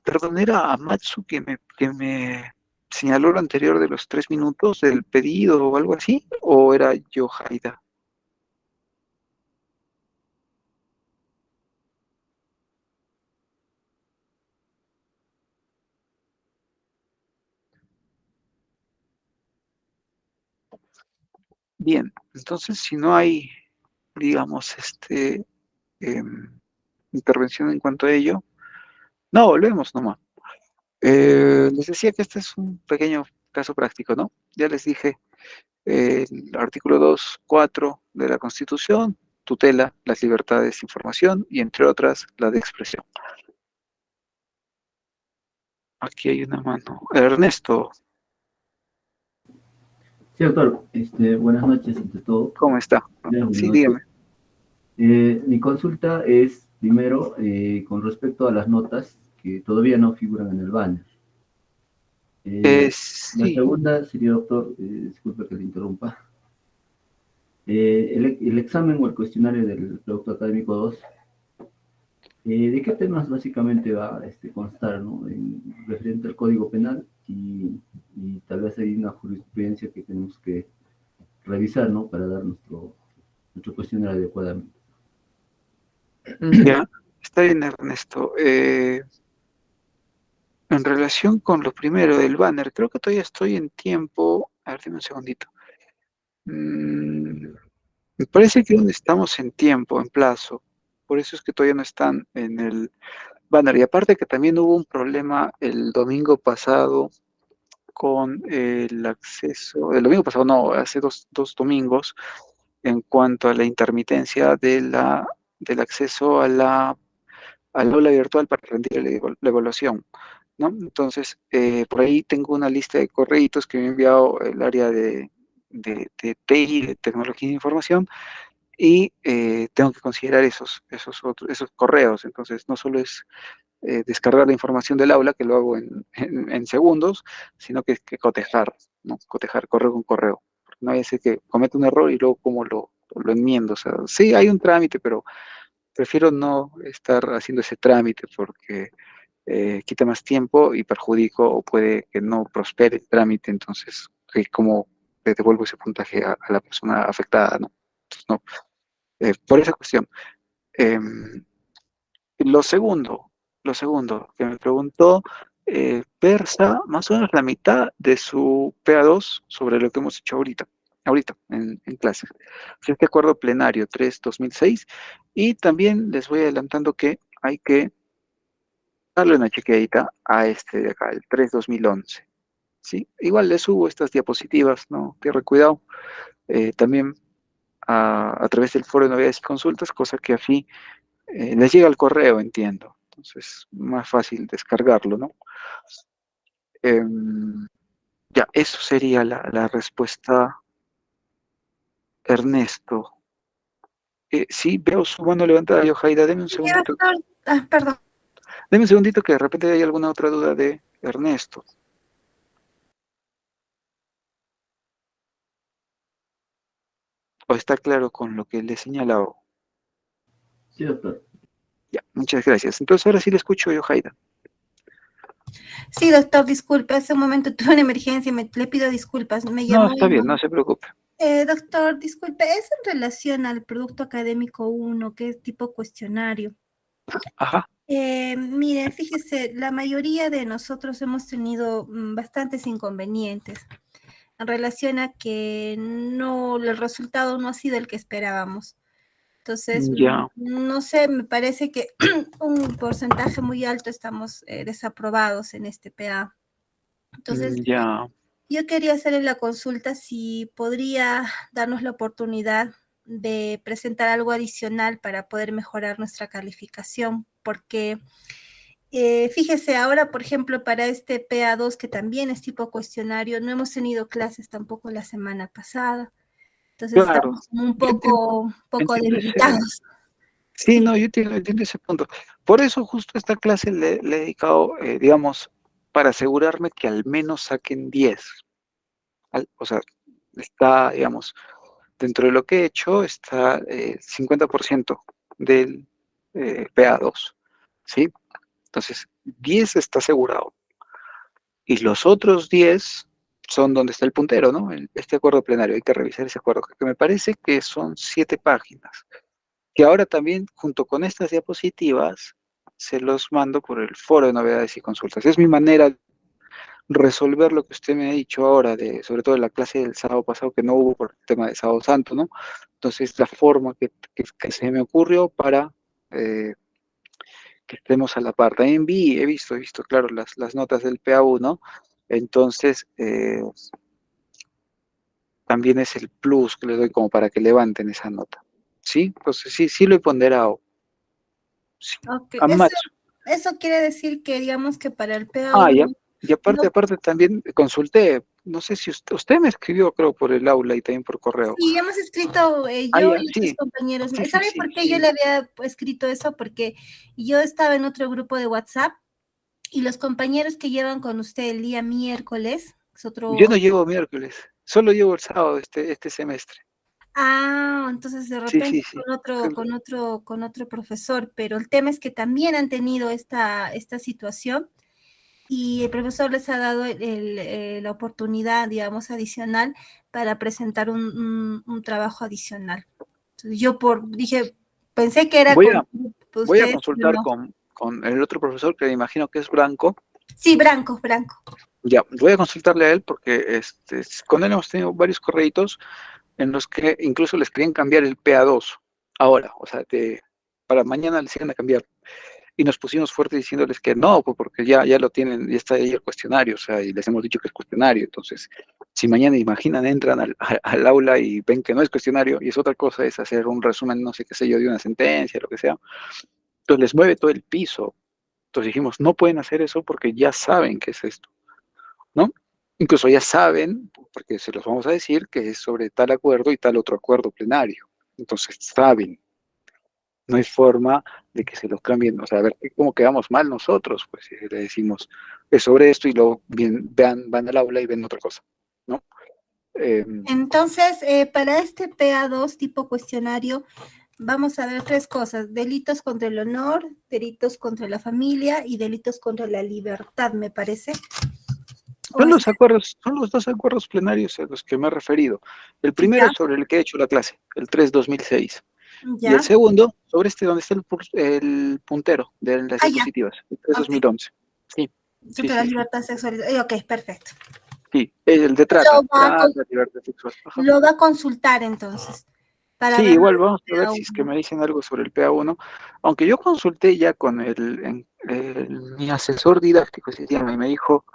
perdón, era Amatsu que me señaló lo anterior de los 3 minutos del pedido o algo así? ¿O era Yohaida? Bien, entonces si no hay, digamos, intervención en cuanto a ello, no, volvemos nomás. Les decía que este es un pequeño caso práctico, ¿no? Ya les dije, el artículo 2.4 de la Constitución tutela las libertades de información y, entre otras, la de expresión. Aquí hay una mano. Ernesto, Sí, doctor. Buenas noches, ante todo. ¿cómo está? Buenas Sí, noches. dígame. Mi consulta es, primero, con respecto a las notas que todavía no figuran en el banner. La Sí, segunda sería, doctor, disculpe que le interrumpa. El examen o el cuestionario del Producto Académico 2, ¿de qué temas básicamente va a constar, ¿no? Referente al Código Penal y tal vez hay una jurisprudencia que tenemos que revisar, ¿no? Para dar nuestro cuestionario adecuadamente. ya, está bien, Ernesto. En relación con lo primero del banner, creo que todavía estoy en tiempo. A ver, dime un segundito. Me parece que aún estamos en tiempo, en plazo. Por eso es que todavía no están en el banner. Y aparte que también hubo un problema el domingo pasado con el acceso, el domingo pasado no, hace dos domingos, en cuanto a la intermitencia del acceso al aula virtual para rendir la evaluación, ¿no? Entonces, por ahí tengo una lista de correitos que me ha enviado el área de TI, de tecnología de información, y tengo que considerar esos correos. Entonces, no solo es descargar la información del aula, que lo hago en segundos, sino que cotejar, ¿no? Cotejar correo con correo. No vaya a ser que cometa un error y luego cómo lo enmiendo. O sea, sí hay un trámite, pero prefiero no estar haciendo ese trámite porque quita más tiempo y perjudico o puede que no prospere el trámite. Entonces, ¿cómo le devuelvo ese puntaje a la persona afectada, ¿no? Entonces, no, por esa cuestión. Em, lo segundo, lo segundo que me preguntó, versa más o menos la mitad de su PA2 sobre lo que hemos hecho ahorita en clase. Es este acuerdo plenario 3/2006, y también les voy adelantando que hay que darle una chequeadita a este de acá, el 3/2011. ¿Sí? Igual les subo estas diapositivas, ¿no? Tierra cuidado. También a través del foro de novedades y consultas, cosa que así les llega al correo, entiendo. Entonces, más fácil descargarlo, ¿no? Em, ya, eso sería la respuesta, Ernesto. Sí, veo su mano levantada, Yohaida. Deme un Sí, segundito. doctor. Perdón. Deme un segundito que de repente hay alguna otra duda de Ernesto. ¿O está claro con lo que le he señalado? Sí, doctor. Ya, muchas gracias. Entonces, ahora sí le escucho, Yohaida. Sí, doctor, disculpe, hace un momento tuve una emergencia y le pido disculpas. Me No, llamó. está bien, no se preocupe. Doctor, disculpe, es en relación al producto académico 1, que es tipo cuestionario. Ajá. Mire, fíjese, la mayoría de nosotros hemos tenido bastantes inconvenientes en relación a que no, el resultado no ha sido el que esperábamos. Entonces, Ya. no sé, me parece que un porcentaje muy alto estamos desaprobados en este PA. Entonces, Ya. yo quería hacerle la consulta si podría darnos la oportunidad de presentar algo adicional para poder mejorar nuestra calificación, porque fíjese, ahora, por ejemplo, para este PA2, que también es tipo cuestionario, no hemos tenido clases tampoco la semana pasada, entonces Claro. estamos como un Yo poco entiendo ese. debilitados. Sí, Sí. no, yo entiendo ese punto. Por eso justo esta clase le he dedicado, digamos, para asegurarme que al menos saquen 10. O sea, está, digamos, dentro de lo que he hecho, está 50% del PA2, ¿sí? Entonces, 10 está asegurado. y los otros 10 son donde está el puntero, ¿no? Este acuerdo plenario, hay que revisar ese acuerdo, que me parece que son 7 páginas, que ahora también, junto con estas diapositivas, se los mando por el foro de novedades y consultas. Es mi manera de resolver lo que usted me ha dicho ahora, sobre todo en la clase del sábado pasado, que no hubo por el tema de Sábado Santo, ¿no? Entonces, la forma que se me ocurrió para que estemos a la par. También he visto, claro, las notas del PA1, entonces también es el plus que le doy como para que levanten esa nota. ¿Sí? Entonces sí lo he ponderado. Sí. Ok, A más. eso quiere decir que digamos que para el PA1... Ah, ya. Y aparte no, también consulté, no sé si usted me escribió, creo, por el aula y también por correo. sí, hemos escrito Ah, yo ya, y otros sí. compañeros. Sí, ¿Sabe por qué yo le había escrito eso? Porque yo estaba en otro grupo de WhatsApp y los compañeros que llevan con usted el día miércoles, es otro... Yo no llevo miércoles, solo llevo el sábado este semestre. Ah, entonces de Sí, repente sí. con otro profesor, pero el tema es que también han tenido esta situación y el profesor les ha dado la oportunidad, digamos, adicional para presentar un trabajo adicional. Entonces yo dije, pensé que era Voy con a ustedes, pero consultar no. con el otro profesor, que me imagino que es Branco. Sí, Branco. Ya, voy a consultarle a él porque con él hemos tenido varios correitos en los que incluso les querían cambiar el PA2 ahora, o sea, para mañana les iban a cambiar. Y nos pusimos fuertes diciéndoles que no, pues porque ya lo tienen, ya está ahí el cuestionario, o sea, y les hemos dicho que es cuestionario. Entonces, si mañana, imaginan, entran al aula y ven que no es cuestionario, y es otra cosa, es hacer un resumen, no sé qué sé yo, de una sentencia, lo que sea, entonces les mueve todo el piso. Entonces dijimos, no pueden hacer eso porque ya saben qué es esto, ¿no? Incluso ya saben, porque se los vamos a decir, que es sobre tal acuerdo y tal otro acuerdo plenario. Entonces saben, no hay forma de que se los cambien, o sea, a ver cómo quedamos mal nosotros, pues si le decimos es sobre esto y luego van al aula y ven otra cosa, ¿no? Entonces, para este PA2 tipo cuestionario, vamos a ver 3 cosas: delitos contra el honor, delitos contra la familia y delitos contra la libertad, me parece. Son los 2 acuerdos plenarios a los que me he referido. El primero Ya. es sobre el que he hecho la clase, el 3-2006. Y el Ya. segundo, sobre donde está el puntero de las Ah, ya. diapositivas, el Ok. 3-2011. Sí. Contra la libertad sexual. Ok, perfecto. Sí, el de Lo va, libertad sexual. Ajá. lo va a consultar entonces, para Sí, ver igual vamos a ver si es que PA1. me dicen algo sobre el PA1, aunque yo consulté ya con mi asesor didáctico ese día, y me dijo,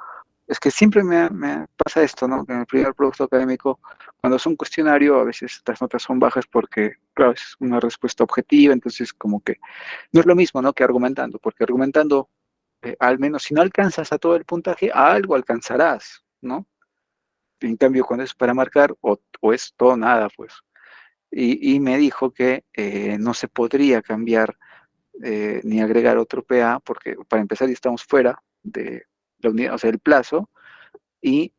es que siempre me pasa esto, ¿no? Que en el primer producto académico, cuando es un cuestionario, a veces las notas son bajas porque, claro, es una respuesta objetiva, entonces como que no es lo mismo, ¿no? Que argumentando, porque argumentando, al menos si no alcanzas a todo el puntaje, a algo alcanzarás, ¿no? En cambio, cuando es para marcar, o es todo o nada, pues. Y me dijo que no se podría cambiar ni agregar otro PA, porque para empezar ya estamos fuera de la unidad, o sea, el plazo, y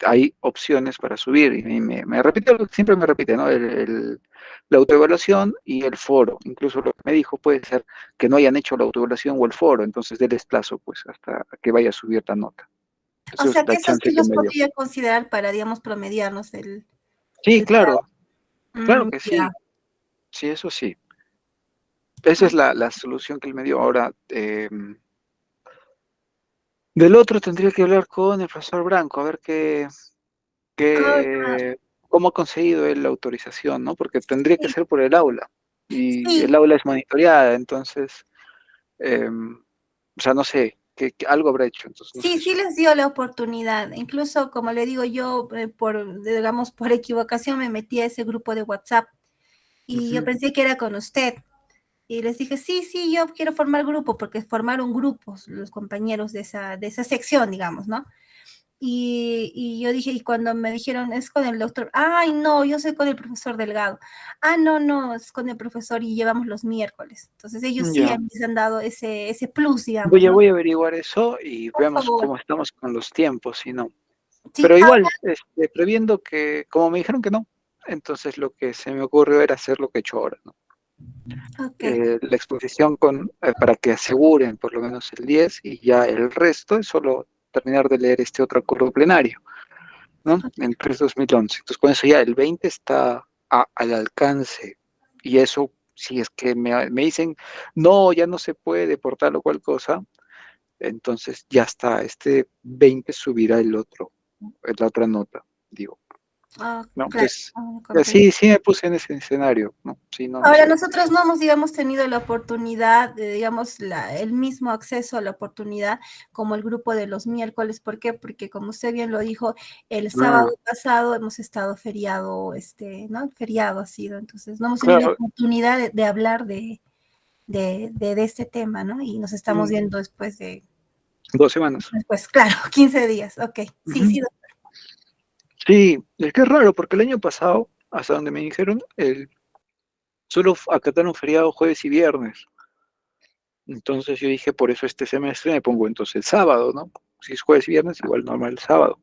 hay opciones para subir. Y me repite lo que siempre me repite, ¿no? La autoevaluación y el foro. Incluso lo que me dijo puede ser que no hayan hecho la autoevaluación o el foro, entonces déles plazo, pues, hasta que vaya a subir la nota. O Esa es sea que la eso chance sí que los me dio. podría considerar para, digamos, promediarnos Sí, el PA. claro que Ya. sí. Sí, eso sí. Esa es la solución que él me dio. Ahora, del otro tendría que hablar con el profesor Branco, a ver Ahora, cómo ha conseguido él la autorización, ¿no? Porque tendría que sí, ser por el aula. Y el sí, aula es monitoreada, entonces, o sea, no sé, que algo habrá hecho, entonces no sé. sí les dio la oportunidad. Incluso, como le digo yo, digamos, por equivocación me metí a ese grupo de WhatsApp y yo Ujú. pensé que era con usted. Y les dije, sí, yo quiero formar grupo, porque formaron grupos los compañeros de esa sección, digamos, ¿no? Y yo dije, y cuando me dijeron, es con el doctor, ay, no, yo soy con el profesor Delgado. Ah, no, es con el profesor y llevamos los miércoles. Entonces ellos sí Ya. les han dado ese plus, digamos, ¿no? Voy a averiguar eso y Por veamos favor. cómo estamos con los tiempos, si no. Sí, Pero ahora, igual, previendo que, como me dijeron que no, entonces lo que se me ocurrió era hacer lo que he hecho ahora, ¿no? ok. La exposición para que aseguren por lo menos el 10 y ya el resto es solo terminar de leer este otro acuerdo plenario, ¿no? El 3/2011. Entonces, con eso ya el 20 está al alcance. Y eso, si es que me dicen, no, ya no se puede por tal o cual cosa, entonces ya está, este 20 subirá el otro, la otra nota, digo. ¿No? Claro, Entonces, comprendo. sí, sí me puse en ese escenario, ¿no? Sí, no, no Ahora, sé. nosotros no hemos, digamos, tenido la oportunidad de, digamos, el mismo acceso a la oportunidad como el grupo de los miércoles. ¿Por qué? Porque, como usted bien lo dijo, el sábado pasado hemos estado feriado, ¿no? El feriado ha sido, entonces no hemos tenido la Claro. oportunidad de hablar de este tema, ¿no? Y nos estamos viendo después de... 2 semanas. Pues claro, 15 días, ok. Sí, Ujú. sí, Sí, es que es raro, porque el año pasado, hasta donde me dijeron, solo acataron feriado jueves y viernes. Entonces yo dije, por eso este semestre me pongo entonces el sábado, ¿no? Si es jueves y viernes, igual normal el sábado.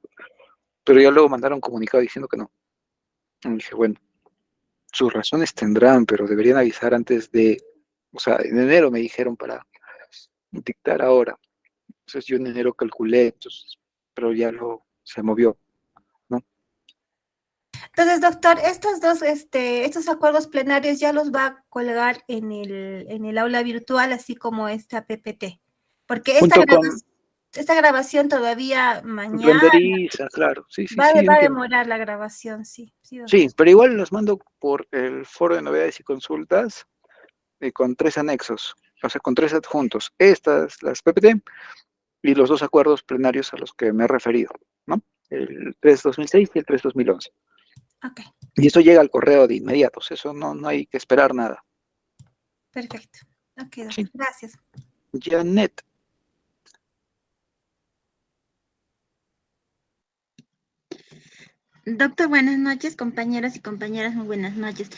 Pero ya luego mandaron comunicado diciendo que no. Y dije, bueno, sus razones tendrán, pero deberían avisar antes de, o sea, en enero me dijeron para dictar ahora. Entonces yo en enero calculé, entonces, pero ya se movió, ¿no? Entonces, doctor, estos acuerdos plenarios ya los va a colgar en el aula virtual, así como esta PPT. Porque Junto con esta grabación todavía mañana renderiza, claro, sí, sí, va, sí, va a entiendo. demorar la grabación, sí, sí, Sí, doctor. pero igual los mando por el foro de novedades y consultas con 3 anexos, o sea, con 3 adjuntos. Estas, las PPT y los 2 acuerdos plenarios a los que me he referido, ¿no? El 3/2006 y el 3/2011. Ok, Y eso llega al correo de inmediato, o sea, eso no hay que esperar nada. perfecto. Ok, Sí, doctor, gracias. Janet. Doctor, buenas noches, compañeros y compañeras, muy buenas noches.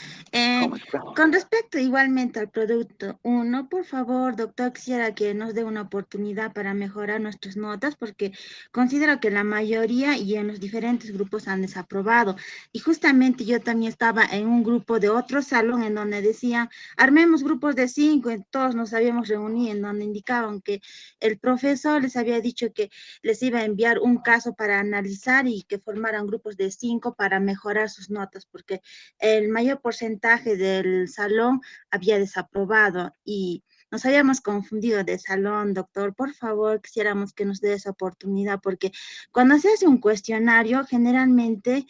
¿Cómo está? Con respecto igualmente al producto uno, por favor, doctor, quisiera que nos dé una oportunidad para mejorar nuestras notas, porque considero que la mayoría y en los diferentes grupos han desaprobado. Y justamente yo también estaba en un grupo de otro salón en donde decían, armemos grupos de 5, y todos nos habíamos reunido, en donde indicaban que el profesor les había dicho que les iba a enviar un caso para analizar y que formaran grupos de 5 para mejorar sus notas, porque el mayor porcentaje del salón había desaprobado y nos habíamos confundido de salón, doctor. Por favor, quisiéramos que nos dé esa oportunidad, porque cuando se hace un cuestionario, generalmente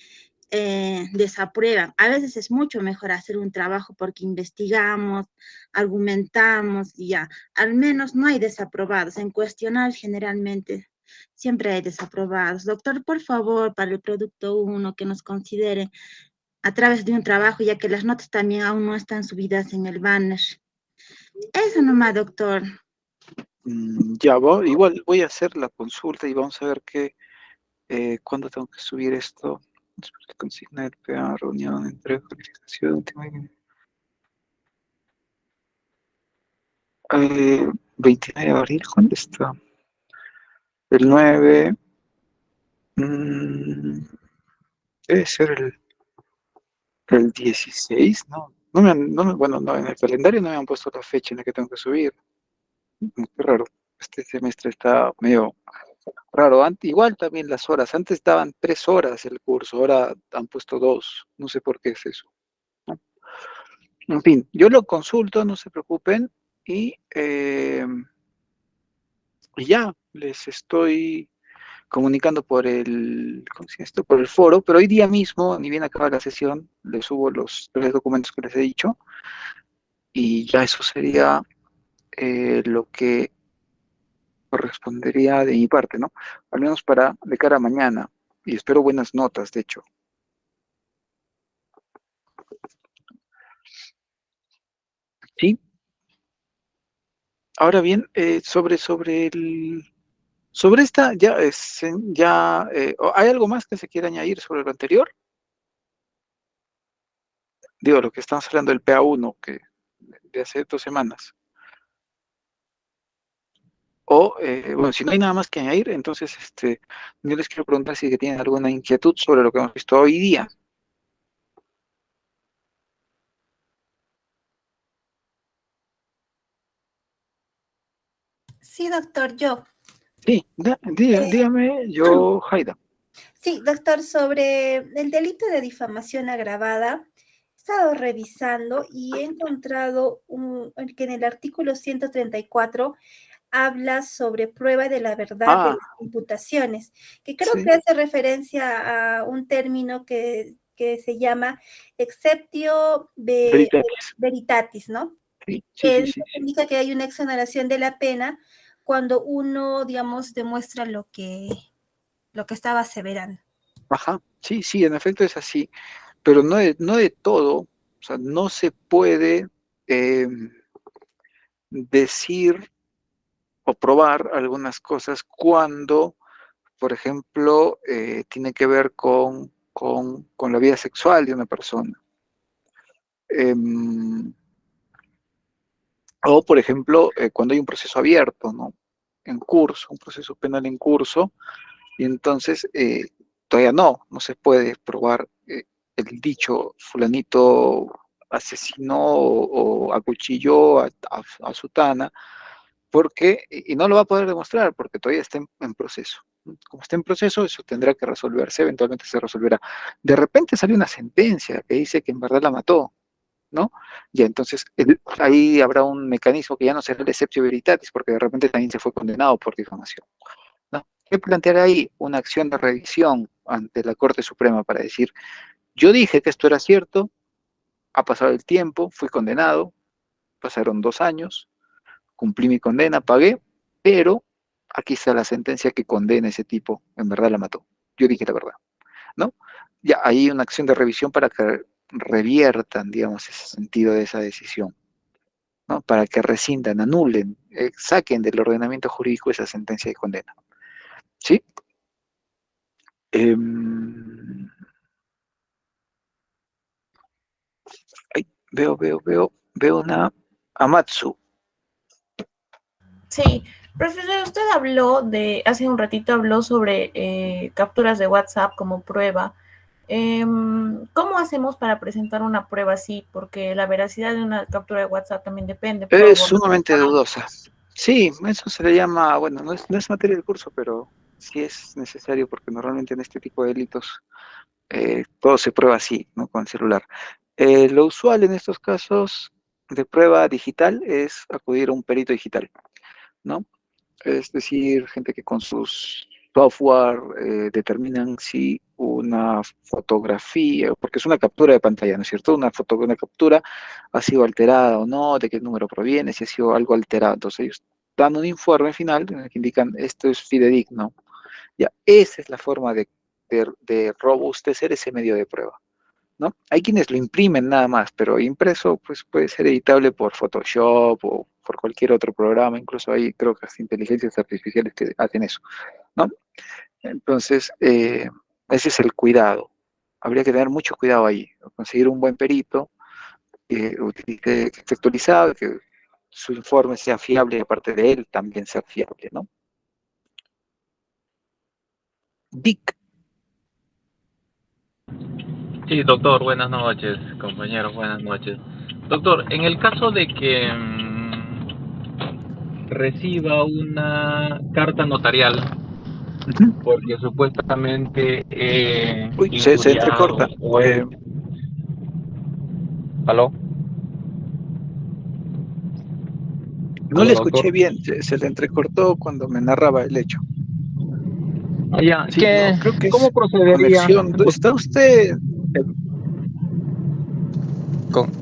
desaprueban. A veces es mucho mejor hacer un trabajo porque investigamos, argumentamos y ya. Al menos no hay desaprobados. En cuestionarios generalmente siempre hay desaprobados. Doctor, por favor, para el producto uno que nos considere a través de un trabajo, ya que las notas también aún no están subidas en el banner. Eso nomás, doctor. Ya, igual voy a hacer la consulta y vamos a ver cuándo tengo que subir esto. Después que consigna el PA, reunión, entrega, calificación, eh, 29 de abril, ¿cuándo está? El 9, debe ser el 16, ¿no? Bueno, no, en el calendario no me han puesto la fecha en la que tengo que subir. Qué raro. Este semestre está medio raro. Igual también las horas. Antes daban 3 horas el curso, ahora han puesto 2. No sé por qué es eso, ¿no? En fin, yo lo consulto, no se preocupen, y ya, les estoy comunicando por ¿cómo se llama esto? Por el foro, pero hoy día mismo, ni bien acaba la sesión, les subo los 3 documentos que les he dicho, y ya eso sería lo que correspondería de mi parte, ¿no? Al menos de cara a mañana, y espero buenas notas, de hecho. Sí, ahora bien, sobre esta, ¿hay algo más que se quiera añadir sobre lo anterior? Digo, lo que estamos hablando del PA1, que de hace 2 semanas. O, bueno, si no hay nada más que añadir, entonces yo les quiero preguntar si tienen alguna inquietud sobre lo que hemos visto hoy día. Sí, doctor, yo. Sí, dígame, yo, Jaida. Sí, doctor, sobre el delito de difamación agravada, he estado revisando y he encontrado que en el artículo 134 habla sobre prueba de la verdad de Ah, las imputaciones, que creo sí, que hace referencia a un término que se llama exceptio veritatis. veritatis, ¿no? Sí, sí, Que sí, sí, sí. indica que hay una exoneración de la pena cuando uno, digamos, demuestra lo que estaba aseverando. Ajá, sí, sí, en efecto es así, pero no de todo, o sea, no se puede eh, decir o probar algunas cosas cuando, por ejemplo, tiene que ver con la vida sexual de una persona. Em, o, por ejemplo, cuando hay un proceso abierto, ¿no? En curso, un proceso penal en curso, y entonces todavía no se puede probar el dicho fulanito asesinó o acuchilló a sutana, porque, y no lo va a poder demostrar porque todavía está en proceso. Como está en proceso, eso tendrá que resolverse, eventualmente se resolverá. De repente sale una sentencia que dice que en verdad la mató, ¿no? Y entonces ahí habrá un mecanismo que ya no será el exceptio veritatis, porque de repente también se fue condenado por difamación, ¿no? ¿Qué plantear ahí? Una acción de revisión ante la Corte Suprema para decir, yo dije que esto era cierto, ha pasado el tiempo, fui condenado, pasaron 2 años, cumplí mi condena, pagué, pero aquí está la sentencia que condena a ese tipo, en verdad la mató. Yo dije la verdad, ¿no? Ya hay una acción de revisión para que reviertan, digamos, ese sentido de esa decisión, ¿no? Para que rescindan, anulen, saquen del ordenamiento jurídico esa sentencia de condena, ¿sí? Ay, veo una Amatsu. Sí, profesor, usted habló hace un ratito habló sobre capturas de WhatsApp como prueba. ¿Cómo hacemos para presentar una prueba así? Porque la veracidad de una captura de WhatsApp también depende. Puedo Es borrar. sumamente dudosa. Sí, eso se le llama, bueno, no es materia del curso, pero sí es necesario porque normalmente en este tipo de delitos todo se prueba así, ¿no? Con el celular. Lo usual en estos casos de prueba digital es acudir a un perito digital, ¿no? Es decir, gente que con sus software determinan si una fotografía, porque es una captura de pantalla, ¿no es cierto? Una captura ha sido alterada o no, de qué número proviene, si ha sido algo alterado. Entonces ellos dan un informe final en el que indican esto es fidedigno. Ya, esa es la forma de robustecer ese medio de prueba, ¿no? Hay quienes lo imprimen nada más, pero impreso pues puede ser editable por Photoshop o por cualquier otro programa, incluso hay creo que hasta inteligencias artificiales que hacen eso, ¿no? Entonces, ese es el cuidado. Habría que tener mucho cuidado ahí, conseguir un buen perito que esté actualizado, que su informe sea fiable y aparte de él también sea fiable, ¿no? Dick. Sí, doctor, buenas noches, compañeros, buenas noches. Doctor, en el caso de que reciba una carta notarial, porque supuestamente Uy, se injuriado entrecorta. o ¿Aló? No le ¿Aló, escuché doctor? bien, se le entrecortó cuando me narraba el hecho. Ya, Sí, no, creo que ¿cómo es procedería conexión. ¿Está usted?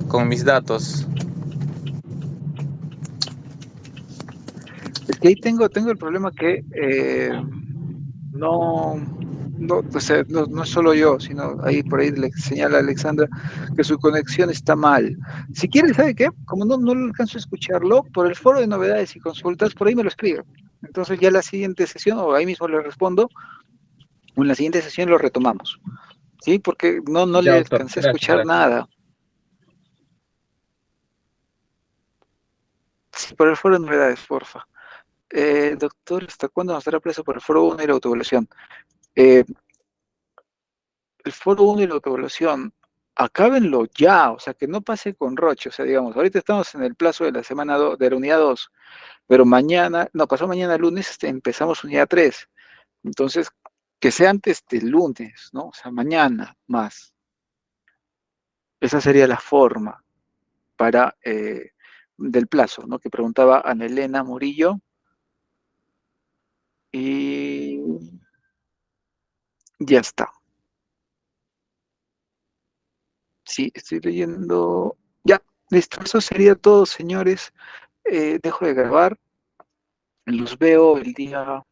con mis datos? Es que ahí tengo el problema que no, o sea, no es solo yo, sino ahí por ahí le señala a Alexandra que su conexión está mal. Si quiere, ¿sabe qué? Como no alcanzo a escucharlo, por el foro de novedades y consultas, por ahí me lo escribe. Entonces ya la siguiente sesión, o ahí mismo le respondo, o en la siguiente sesión lo retomamos. ¿Sí? Porque no Ya, le doctor, alcancé a gracias, escuchar gracias. nada. Sí, por el foro de novedades, porfa. Doctor, ¿hasta cuándo nos dará plazo por el foro 1 y la autoevaluación? Eh, el foro 1 y la autoevaluación, acábenlo ya, o sea, que no pase con Roche, o sea, digamos, ahorita estamos en el plazo de la semana de la unidad 2, Pero mañana, no, pasado mañana lunes empezamos unidad 3. Entonces, que sea antes del lunes, ¿no? O sea, mañana más. Esa sería la forma para del plazo, ¿no? Que preguntaba Ana Elena Murillo. Y ya está. Sí, estoy leyendo. Ya, listo. Eso sería todo, señores. Dejo de grabar. Los veo el día